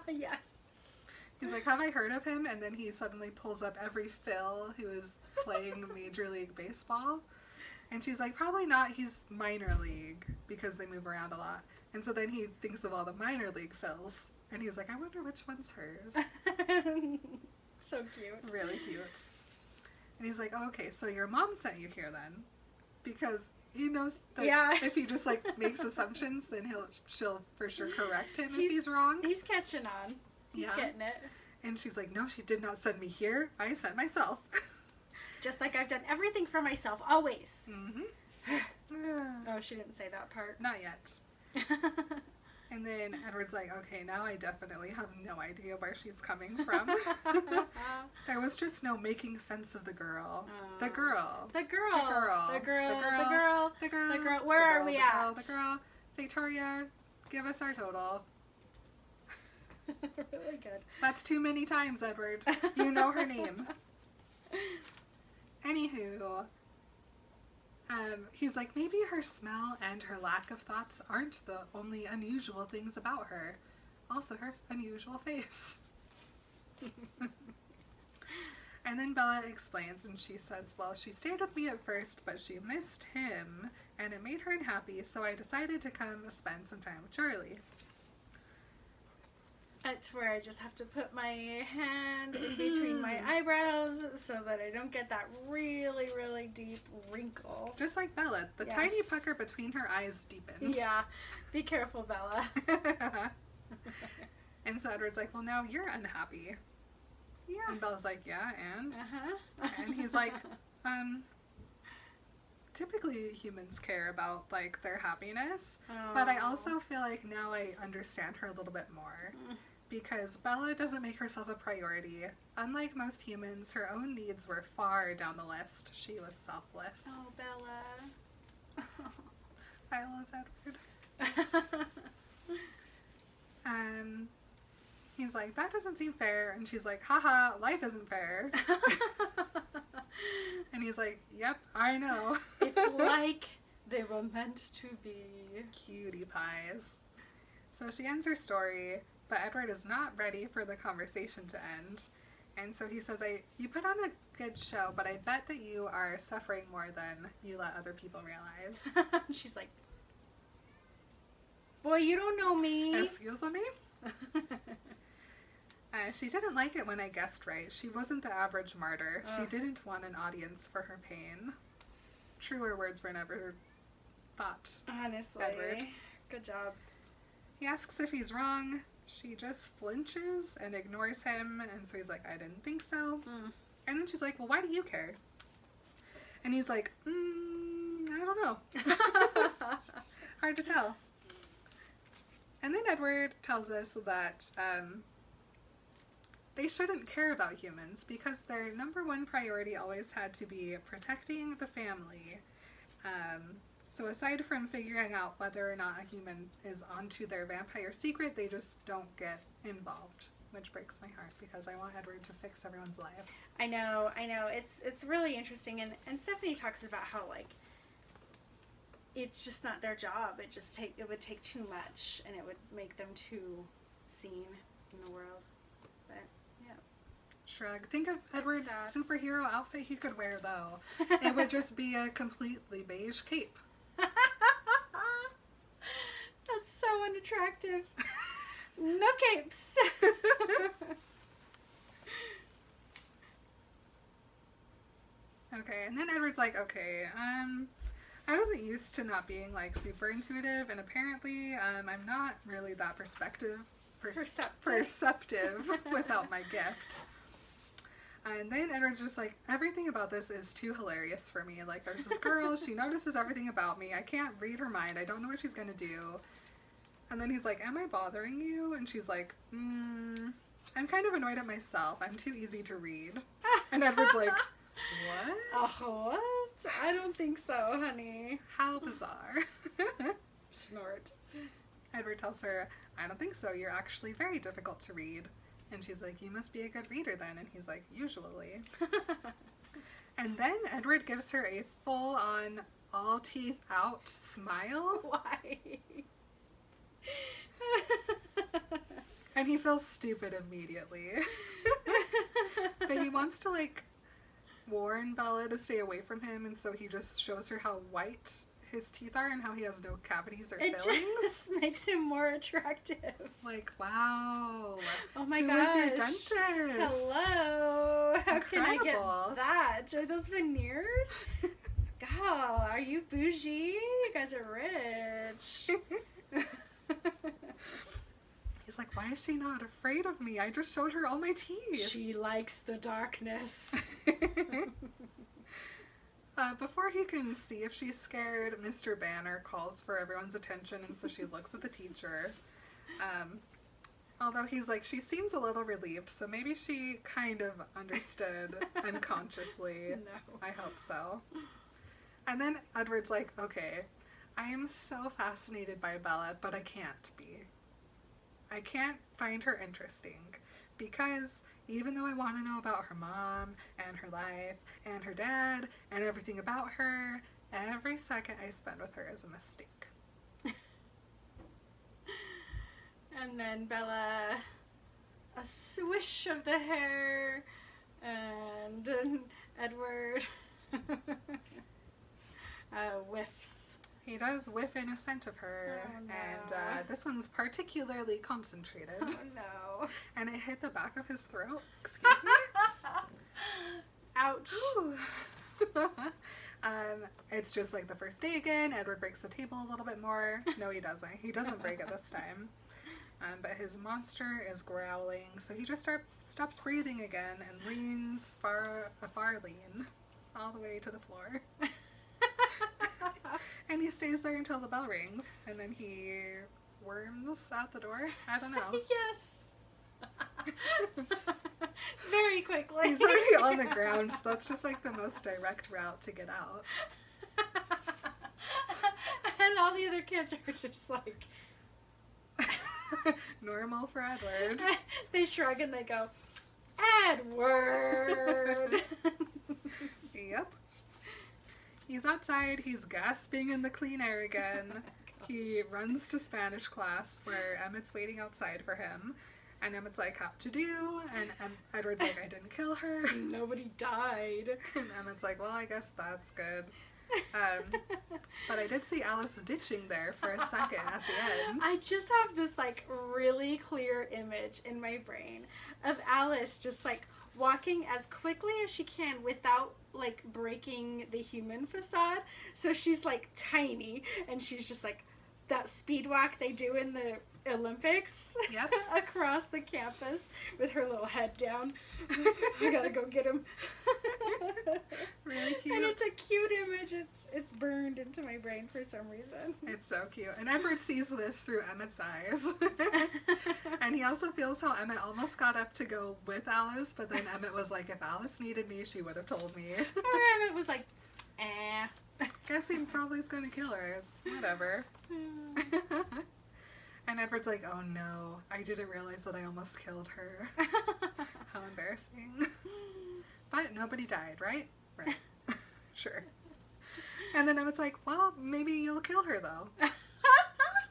Speaker 2: Yes.
Speaker 1: He's like, have I heard of him? And then he suddenly pulls up every Phil who is playing Major League Baseball. And she's like, probably not. He's minor league because they move around a lot. And so then he thinks of all the minor league Phils. And he's like, I wonder which one's hers.
Speaker 2: So cute.
Speaker 1: Really cute. And he's like, oh, okay, so your mom sent you here then. Because he knows that
Speaker 2: Yeah.
Speaker 1: if he just like makes assumptions, then she'll for sure correct him if
Speaker 2: He's-
Speaker 1: he's wrong.
Speaker 2: He's catching on. He's
Speaker 1: Yeah.
Speaker 2: getting it.
Speaker 1: And she's like, no, she did not send me here. I sent myself.
Speaker 2: Just like I've done everything for myself, always.
Speaker 1: Mm-hmm.
Speaker 2: Oh, she didn't say that part.
Speaker 1: Not yet. And then Edward's like, okay, now I definitely have no idea where she's coming from. There was just no making sense of the girl. The girl.
Speaker 2: The girl.
Speaker 1: The girl.
Speaker 2: The girl.
Speaker 1: The girl.
Speaker 2: The girl.
Speaker 1: The girl.
Speaker 2: The girl. Where are we
Speaker 1: the
Speaker 2: at?
Speaker 1: Girl, the girl. Victoria, give us our total.
Speaker 2: Really good.
Speaker 1: That's too many times, Edward. You know her name. Anywho, he's like, maybe her smell and her lack of thoughts aren't the only unusual things about her. Also, her unusual face. And then Bella explains, and she says, well, she stayed with me at first, but she missed him, and it made her unhappy, so I decided to come spend some time with Charlie.
Speaker 2: That's where I just have to put my hand in between my eyebrows so that I don't get that really, really deep wrinkle.
Speaker 1: Just like Bella, the
Speaker 2: Yes.
Speaker 1: tiny pucker between her eyes deepened.
Speaker 2: Yeah. Be careful, Bella.
Speaker 1: And so Edward's like, well, now you're unhappy.
Speaker 2: Yeah.
Speaker 1: And Bella's like, yeah, and?
Speaker 2: Uh-huh.
Speaker 1: And he's like, typically humans care about, like, their happiness. But I also feel like now I understand her a little bit more. Because Bella doesn't make herself a priority. Unlike most humans, her own needs were far down the list. She was selfless.
Speaker 2: Oh, Bella.
Speaker 1: I love Edward. He's like, that doesn't seem fair. And she's like, haha, life isn't fair. And he's like, yep, I know.
Speaker 2: It's like they were meant to be.
Speaker 1: Cutie pies. So she ends her story, but Edward is not ready for the conversation to end. And so he says, you put on a good show, but I bet that you are suffering more than you let other people realize.
Speaker 2: She's like, boy, you don't know me.
Speaker 1: Excuse me? She didn't like it when I guessed right. She wasn't the average martyr. She
Speaker 2: Ugh.
Speaker 1: didn't want an audience for her pain. Truer words were never thought.
Speaker 2: Honestly.
Speaker 1: Edward.
Speaker 2: Good job.
Speaker 1: He asks if he's wrong. She just flinches and ignores him. And so he's like, I didn't think so. And then she's like, well, why do you care? And he's like, I don't know. Hard to tell. And then Edward tells us that they shouldn't care about humans because their number one priority always had to be protecting the family. So aside from figuring out whether or not a human is onto their vampire secret, they just don't get involved, which breaks my heart because I want Edward to fix everyone's life.
Speaker 2: I know. It's really interesting, and Stephanie talks about how, like, it's just not their job. It would take too much, and it would make them too seen in the world. But yeah.
Speaker 1: Shrug. Think of Edward's
Speaker 2: sad.
Speaker 1: superhero outfit he could wear, though. It would just be a completely beige cape.
Speaker 2: That's so unattractive. No capes.
Speaker 1: Okay, and then Edward's like, okay, I wasn't used to not being, like, super intuitive, and apparently, I'm not really that perceptive without my gift. And then Edward's just like, everything about this is too hilarious for me. Like, there's this girl, she notices everything about me. I can't read her mind. I don't know what she's gonna do. And then he's like, am I bothering you? And she's like, I'm kind of annoyed at myself. I'm too easy to read. And Edward's like, what?
Speaker 2: Oh, what? I don't think so, honey.
Speaker 1: How bizarre.
Speaker 2: Snort.
Speaker 1: Edward tells her, I don't think so. You're actually very difficult to read. And she's like, you must be a good reader then. And he's like, usually. And then Edward gives her a full-on, all teeth out smile.
Speaker 2: Why?
Speaker 1: And he feels stupid immediately. But he wants to, like, warn Bella to stay away from him, and so he just shows her how white his teeth are and how he has no cavities or
Speaker 2: It
Speaker 1: fillings.
Speaker 2: just makes him more attractive.
Speaker 1: Like, wow.
Speaker 2: Oh my
Speaker 1: Who
Speaker 2: gosh.
Speaker 1: is your dentist?
Speaker 2: Hello. How can I
Speaker 1: Incredible.
Speaker 2: get that? Are those veneers? God, are you bougie? You guys are rich.
Speaker 1: He's like, why is she not afraid of me? I just showed her all my teeth.
Speaker 2: She likes the darkness.
Speaker 1: Before he can see if she's scared, Mr. Banner calls for everyone's attention, and so she looks at the teacher. Although he's like, she seems a little relieved, so maybe she kind of understood unconsciously.
Speaker 2: No.
Speaker 1: I hope so. And then Edward's like, okay, I am so fascinated by Bella, but I can't be. I can't find her interesting because even though I want to know about her mom and her life and her dad and everything about her, every second I spend with her is a mistake.
Speaker 2: And then Bella, a swish of the hair, and Edward whiffs.
Speaker 1: He does whiff in a scent of her,
Speaker 2: Oh, no.
Speaker 1: and this one's particularly concentrated.
Speaker 2: Oh no.
Speaker 1: And it hit the back of his throat. Excuse me?
Speaker 2: Ouch.
Speaker 1: It's just like the first day again. Edward breaks the table a little bit more. No, he doesn't. He doesn't break it this time. But his monster is growling, so he just stops breathing again and leans a far lean all the way to the floor. And he stays there until the bell rings, and then he worms out the door. I don't know.
Speaker 2: Yes. Very quickly.
Speaker 1: He's already on the ground, so that's just like the most direct route to get out.
Speaker 2: And all the other kids are just like...
Speaker 1: Normal for Edward.
Speaker 2: They shrug and they go, Edward!
Speaker 1: Yep. He's outside, he's gasping in the clean air again. He runs to Spanish class where Emmett's waiting outside for him. And Emmett's like, how'd you do? And Edward's like, I didn't kill her.
Speaker 2: Nobody died.
Speaker 1: And Emmett's like, well, I guess that's good. But I did see Alice ditching there for a second at the end.
Speaker 2: I just have this like really clear image in my brain of Alice just like walking as quickly as she can without like breaking the human facade. So she's like tiny and she's just like that speed walk they do in the Olympics.
Speaker 1: Yep.
Speaker 2: Across the campus with her little head down. I gotta go get him.
Speaker 1: Really cute.
Speaker 2: And it's a cute image. It's burned into my brain for some reason.
Speaker 1: It's so cute. And Edward sees this through Emmett's eyes. And he also feels how Emmett almost got up to go with Alice, but then Emmett was like, if Alice needed me, she would have told me.
Speaker 2: Or Emmett was like, eh.
Speaker 1: Guess he probably is going to kill her. Whatever. And Edward's like, oh no, I didn't realize that I almost killed her. How embarrassing. But nobody died, right? Right. Sure. And then Emmett's like, well, maybe you'll kill her though.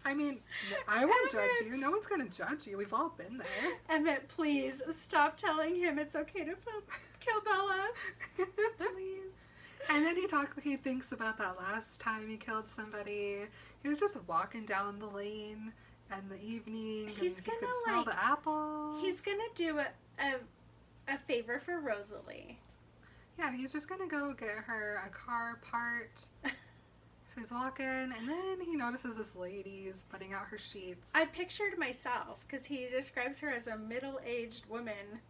Speaker 1: I mean, I won't judge you.
Speaker 2: Emmett.
Speaker 1: No one's going to judge you. We've all been there.
Speaker 2: Emmett, please stop telling him it's okay to kill Bella. Please.
Speaker 1: And then he thinks about that last time he killed somebody. He was just walking down the lane in the evening, and he could
Speaker 2: gonna,
Speaker 1: smell
Speaker 2: like,
Speaker 1: the apples.
Speaker 2: He's gonna do a favor for Rosalie.
Speaker 1: Yeah, and he's just gonna go get her a car part. So he's walking, and then he notices this lady's putting out her sheets.
Speaker 2: I pictured myself, because he describes her as a middle-aged woman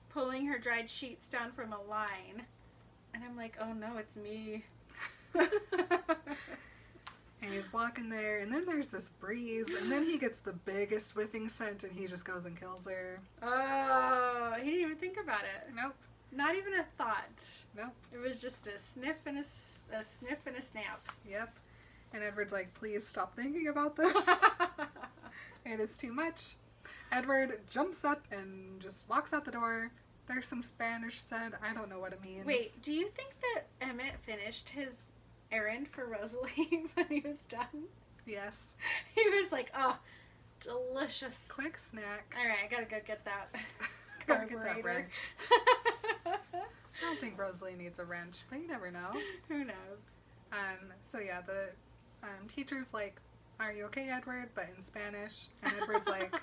Speaker 2: pulling her dried sheets down from a line. And I'm like, oh no, it's me.
Speaker 1: And he's walking there, and then there's this breeze, and then he gets the biggest whiffing scent, and he just goes and kills her.
Speaker 2: Oh, he didn't even think about it.
Speaker 1: Nope.
Speaker 2: Not even a thought.
Speaker 1: Nope.
Speaker 2: It was just a sniff and a sniff and a snap.
Speaker 1: Yep. And Edward's like, please stop thinking about this. It is too much. Edward jumps up and just walks out the door. There's some Spanish said. I don't know what it means.
Speaker 2: Wait, do you think that Emmett finished his errand for Rosalie when he was done?
Speaker 1: Yes.
Speaker 2: He was like, oh, delicious.
Speaker 1: Quick snack.
Speaker 2: All right, I gotta go get that.
Speaker 1: Go get that
Speaker 2: carburetor.
Speaker 1: wrench. I don't think Rosalie needs a wrench, but you never know.
Speaker 2: Who knows?
Speaker 1: So yeah, the teacher's like, are you okay, Edward? But in Spanish. And Edward's like,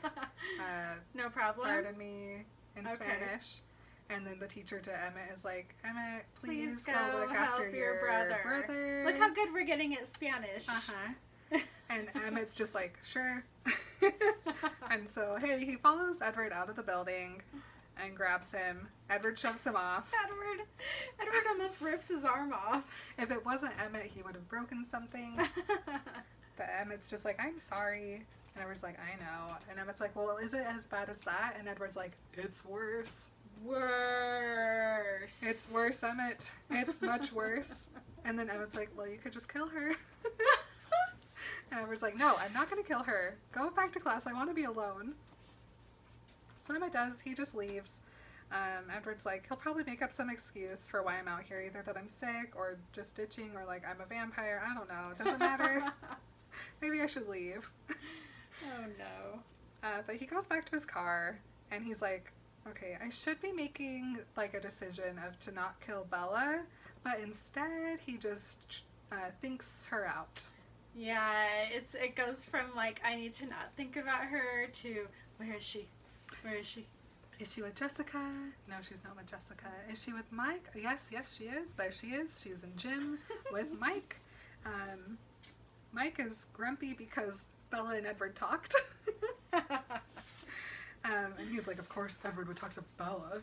Speaker 2: No problem.
Speaker 1: pardon me, in
Speaker 2: Okay.
Speaker 1: Spanish. And then the teacher to Emmett is like, Emmett,
Speaker 2: Please
Speaker 1: please
Speaker 2: go
Speaker 1: go look
Speaker 2: help
Speaker 1: after
Speaker 2: your brother. Look how good we're getting at Spanish.
Speaker 1: Uh-huh. And Emmett's just like, sure. And so, hey, he follows Edward out of the building and grabs him. Edward shoves him off.
Speaker 2: Edward almost rips his arm off.
Speaker 1: If it wasn't Emmett, he would have broken something. But Emmett's just like, I'm sorry. And Edward's like, I know. And Emmett's like, well, is it as bad as that? And Edward's like, it's worse.
Speaker 2: Worse.
Speaker 1: It's worse, Emmett. It's much worse. And then Emmett's like, well, you could just kill her. And Edward's like, no, I'm not going to kill her. Go back to class. I want to be alone. So Emmett does. He just leaves. Edward's like, he'll probably make up some excuse for why I'm out here. Either that I'm sick or just ditching or like I'm a vampire. I don't know. It doesn't matter. Maybe I should leave.
Speaker 2: Oh no.
Speaker 1: But he goes back to his car and he's like, okay, I should be making like a decision of to not kill Bella, but instead he just thinks her out.
Speaker 2: Yeah, it goes from like I need to not think about her to where is she? Where is she?
Speaker 1: Is she with Jessica? No, she's not with Jessica. Is she with Mike? Yes, she is. There she is. She's in gym with Mike. Mike is grumpy because Bella and Edward talked. And he's like, of course Edward would talk to Bella.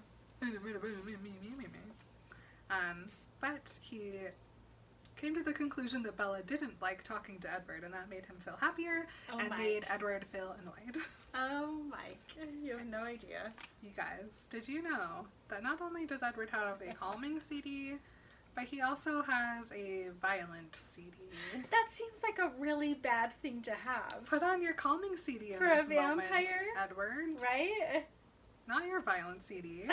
Speaker 1: But he came to the conclusion that Bella didn't like talking to Edward, and that made him feel happier and
Speaker 2: Mike.
Speaker 1: made Edward feel annoyed.
Speaker 2: Oh, Mike, you have no idea.
Speaker 1: You guys, did you know that not only does Edward have a calming CD, but he also has a violent CD?
Speaker 2: That seems like a really bad thing to have.
Speaker 1: Put on your calming CD in
Speaker 2: For
Speaker 1: this
Speaker 2: a vampire?
Speaker 1: moment, Edward.
Speaker 2: Right?
Speaker 1: Not your violent CD.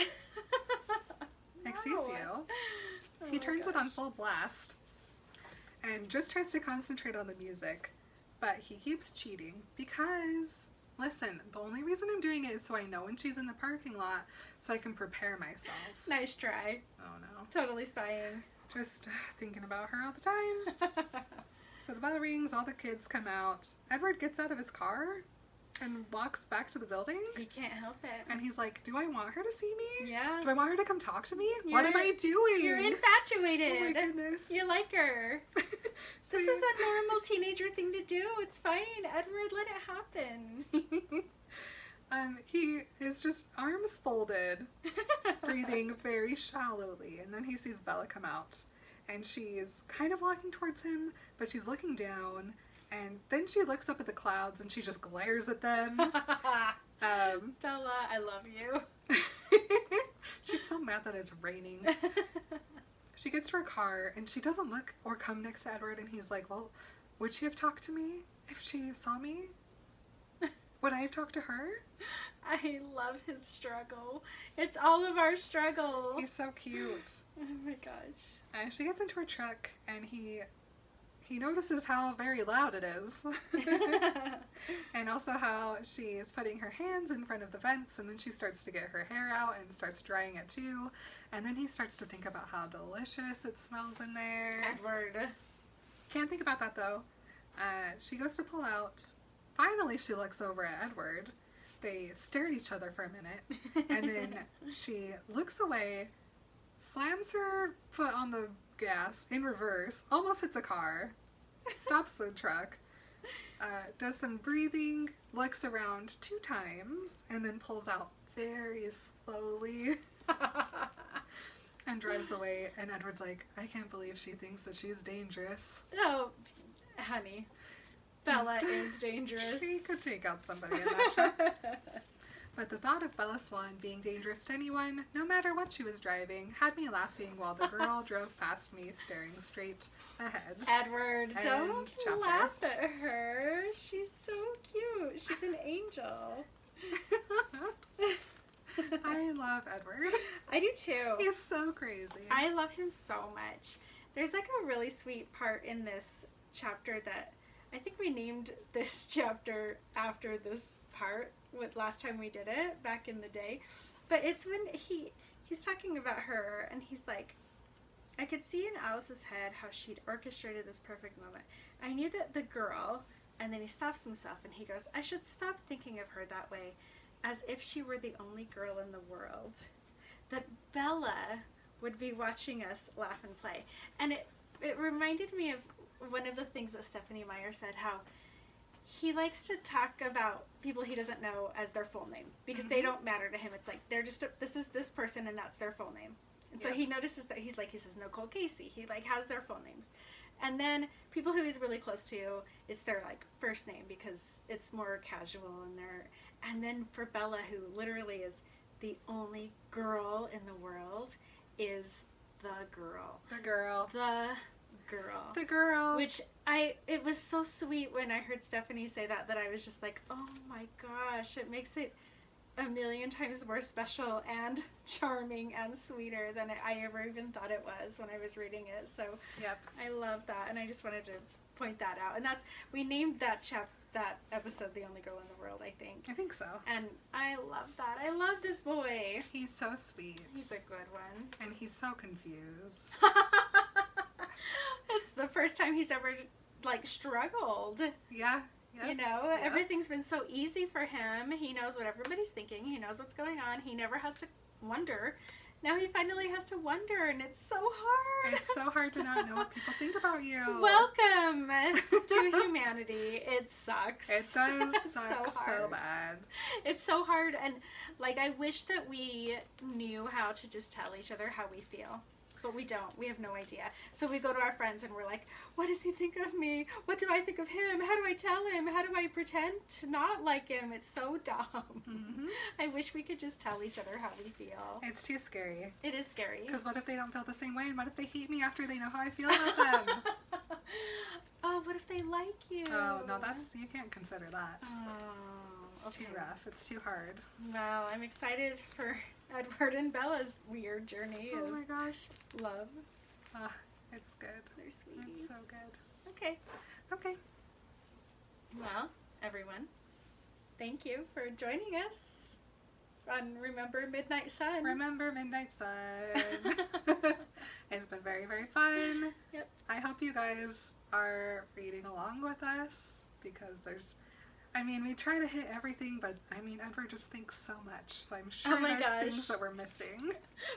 Speaker 1: Excuse
Speaker 2: No.
Speaker 1: you.
Speaker 2: Oh
Speaker 1: He
Speaker 2: my
Speaker 1: turns it on
Speaker 2: gosh.
Speaker 1: full blast and just tries to concentrate on the music, but he keeps cheating because, listen, the only reason I'm doing it is so I know when she's in the parking lot so I can prepare myself.
Speaker 2: Nice try.
Speaker 1: Oh no.
Speaker 2: Totally spying.
Speaker 1: Just thinking about her all the time. So the bell rings, all the kids come out. Edward gets out of his car and walks back to the building.
Speaker 2: He can't help it.
Speaker 1: And he's like, do I want her to see me?
Speaker 2: Yeah.
Speaker 1: Do I want her to come talk to me? What am
Speaker 2: You're-
Speaker 1: I doing?
Speaker 2: You're infatuated.
Speaker 1: Oh my goodness.
Speaker 2: You like her.
Speaker 1: So
Speaker 2: This is a normal teenager thing to do. It's fine. Edward, let it happen.
Speaker 1: he is just arms folded, breathing very shallowly. And then he sees Bella come out. And she's kind of walking towards him, but she's looking down. And then she looks up at the clouds and she just glares at them.
Speaker 2: Bella, I love you.
Speaker 1: She's so mad that it's raining. She gets to her car and she doesn't look or come next to Edward, and he's like, well, would she have talked to me if she saw me? Would I have talked to her?
Speaker 2: I love his struggle. It's all of our struggle.
Speaker 1: He's so cute.
Speaker 2: Oh my gosh.
Speaker 1: She gets into her truck and he notices how very loud it is. And also how she is putting her hands in front of the vents, and then she starts to get her hair out and starts drying it too. And then he starts to think about how delicious it smells in there.
Speaker 2: Edward.
Speaker 1: Can't think about that though. She goes to pull out. Finally, she looks over at Edward. They stare at each other for a minute, and then she looks away, slams her foot on the gas in reverse, almost hits a car, stops the truck, does some breathing, looks around 2 times, and then pulls out very slowly and drives away. And Edward's like, I can't believe she thinks that she's dangerous.
Speaker 2: Oh, Honey, Bella is dangerous.
Speaker 1: She could take out somebody in that truck. But the thought of Bella Swan being dangerous to anyone, no matter what she was driving, had me laughing while the girl drove past me, staring straight ahead.
Speaker 2: Edward,
Speaker 1: And
Speaker 2: don't
Speaker 1: Chopper.
Speaker 2: laugh at her. She's so cute. She's an angel.
Speaker 1: I love Edward.
Speaker 2: I do too.
Speaker 1: He's so crazy.
Speaker 2: I love him so much. There's like a really sweet part in this chapter that I think we named this chapter after this part with last time we did it back in the day. But it's when he's talking about her and he's like, I could see in Alice's head how she'd orchestrated this perfect moment. I knew that the girl, and then he stops himself and he goes, I should stop thinking of her that way, as if she were the only girl in the world. That Bella would be watching us laugh and play. And it reminded me of one of the things that Stephanie Meyer said, how he likes to talk about people he doesn't know as their full name because they don't matter to him. It's like they're just this is this person and that's their full name. And so he notices that he says Nicole Casey. He like has their full names. And then people who he's really close to, it's their like first name because it's more casual and then for Bella, who literally is the only girl in the world, is the girl.
Speaker 1: The girl.
Speaker 2: The girl.
Speaker 1: The girl.
Speaker 2: Which it was so sweet when I heard Stephanie say that I was just like, oh my gosh, it makes it a million times more special and charming and sweeter than I ever even thought it was when I was reading it. So
Speaker 1: Yep.
Speaker 2: I love that, and I just wanted to point that out. And we named that episode "The Only Girl in the World," I think.
Speaker 1: I think so.
Speaker 2: And I love that. I love this boy.
Speaker 1: He's so sweet.
Speaker 2: He's a good one.
Speaker 1: And he's so confused.
Speaker 2: It's the first time he's ever like struggled.
Speaker 1: Yeah. Yep.
Speaker 2: You know,
Speaker 1: Yep.
Speaker 2: everything's been so easy for him. He knows what everybody's thinking. He knows what's going on. He never has to wonder. Now he finally has to wonder, and it's so hard.
Speaker 1: It's so hard to not know what people think about you.
Speaker 2: Welcome to humanity. It sucks.
Speaker 1: It does
Speaker 2: It's
Speaker 1: suck so
Speaker 2: hard.
Speaker 1: bad.
Speaker 2: It's so hard, and like I wish that we knew how to just tell each other how we feel. But we don't. We have no idea. So we go to our friends and we're like, what does he think of me? What do I think of him? How do I tell him? How do I pretend to not like him? It's so dumb.
Speaker 1: Hmm.
Speaker 2: I wish we could just tell each other how we feel.
Speaker 1: It's too scary.
Speaker 2: It is scary.
Speaker 1: Because what if they don't feel the same way? And what if they hate me after they know how I feel about them?
Speaker 2: Oh, what if they like you?
Speaker 1: Oh, no, you can't consider that.
Speaker 2: Oh,
Speaker 1: It's
Speaker 2: okay.
Speaker 1: too rough. It's too hard.
Speaker 2: Well, I'm excited for Edward and Bella's weird journey
Speaker 1: Oh
Speaker 2: of
Speaker 1: my gosh.
Speaker 2: love.
Speaker 1: Ah, it's good.
Speaker 2: They're sweeties.
Speaker 1: It's so good.
Speaker 2: Okay.
Speaker 1: Okay.
Speaker 2: Well, everyone, thank you for joining us on Remember Midnight Sun.
Speaker 1: Remember Midnight Sun. It's been very, very fun.
Speaker 2: Yep.
Speaker 1: I hope you guys are reading along with us because we try to hit everything, but Edward just thinks so much. So I'm sure
Speaker 2: Oh my
Speaker 1: there's
Speaker 2: gosh.
Speaker 1: things that we're missing.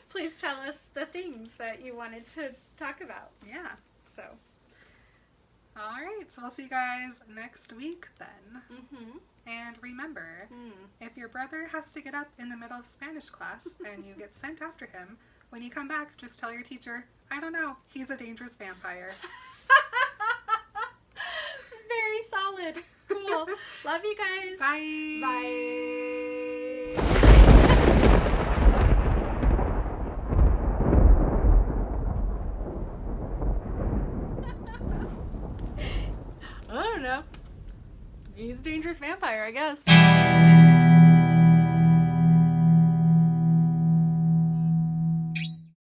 Speaker 2: Please tell us the things that you wanted to talk about.
Speaker 1: Yeah.
Speaker 2: So,
Speaker 1: All right. So we'll see you guys next week then.
Speaker 2: mm-hmm.
Speaker 1: And remember, if your brother has to get up in the middle of Spanish class and you get sent after him, when you come back, just tell your teacher, I don't know, he's a dangerous vampire.
Speaker 2: Very solid. Cool. Love you guys.
Speaker 1: Bye.
Speaker 2: Bye. I don't know. He's a dangerous vampire, I guess.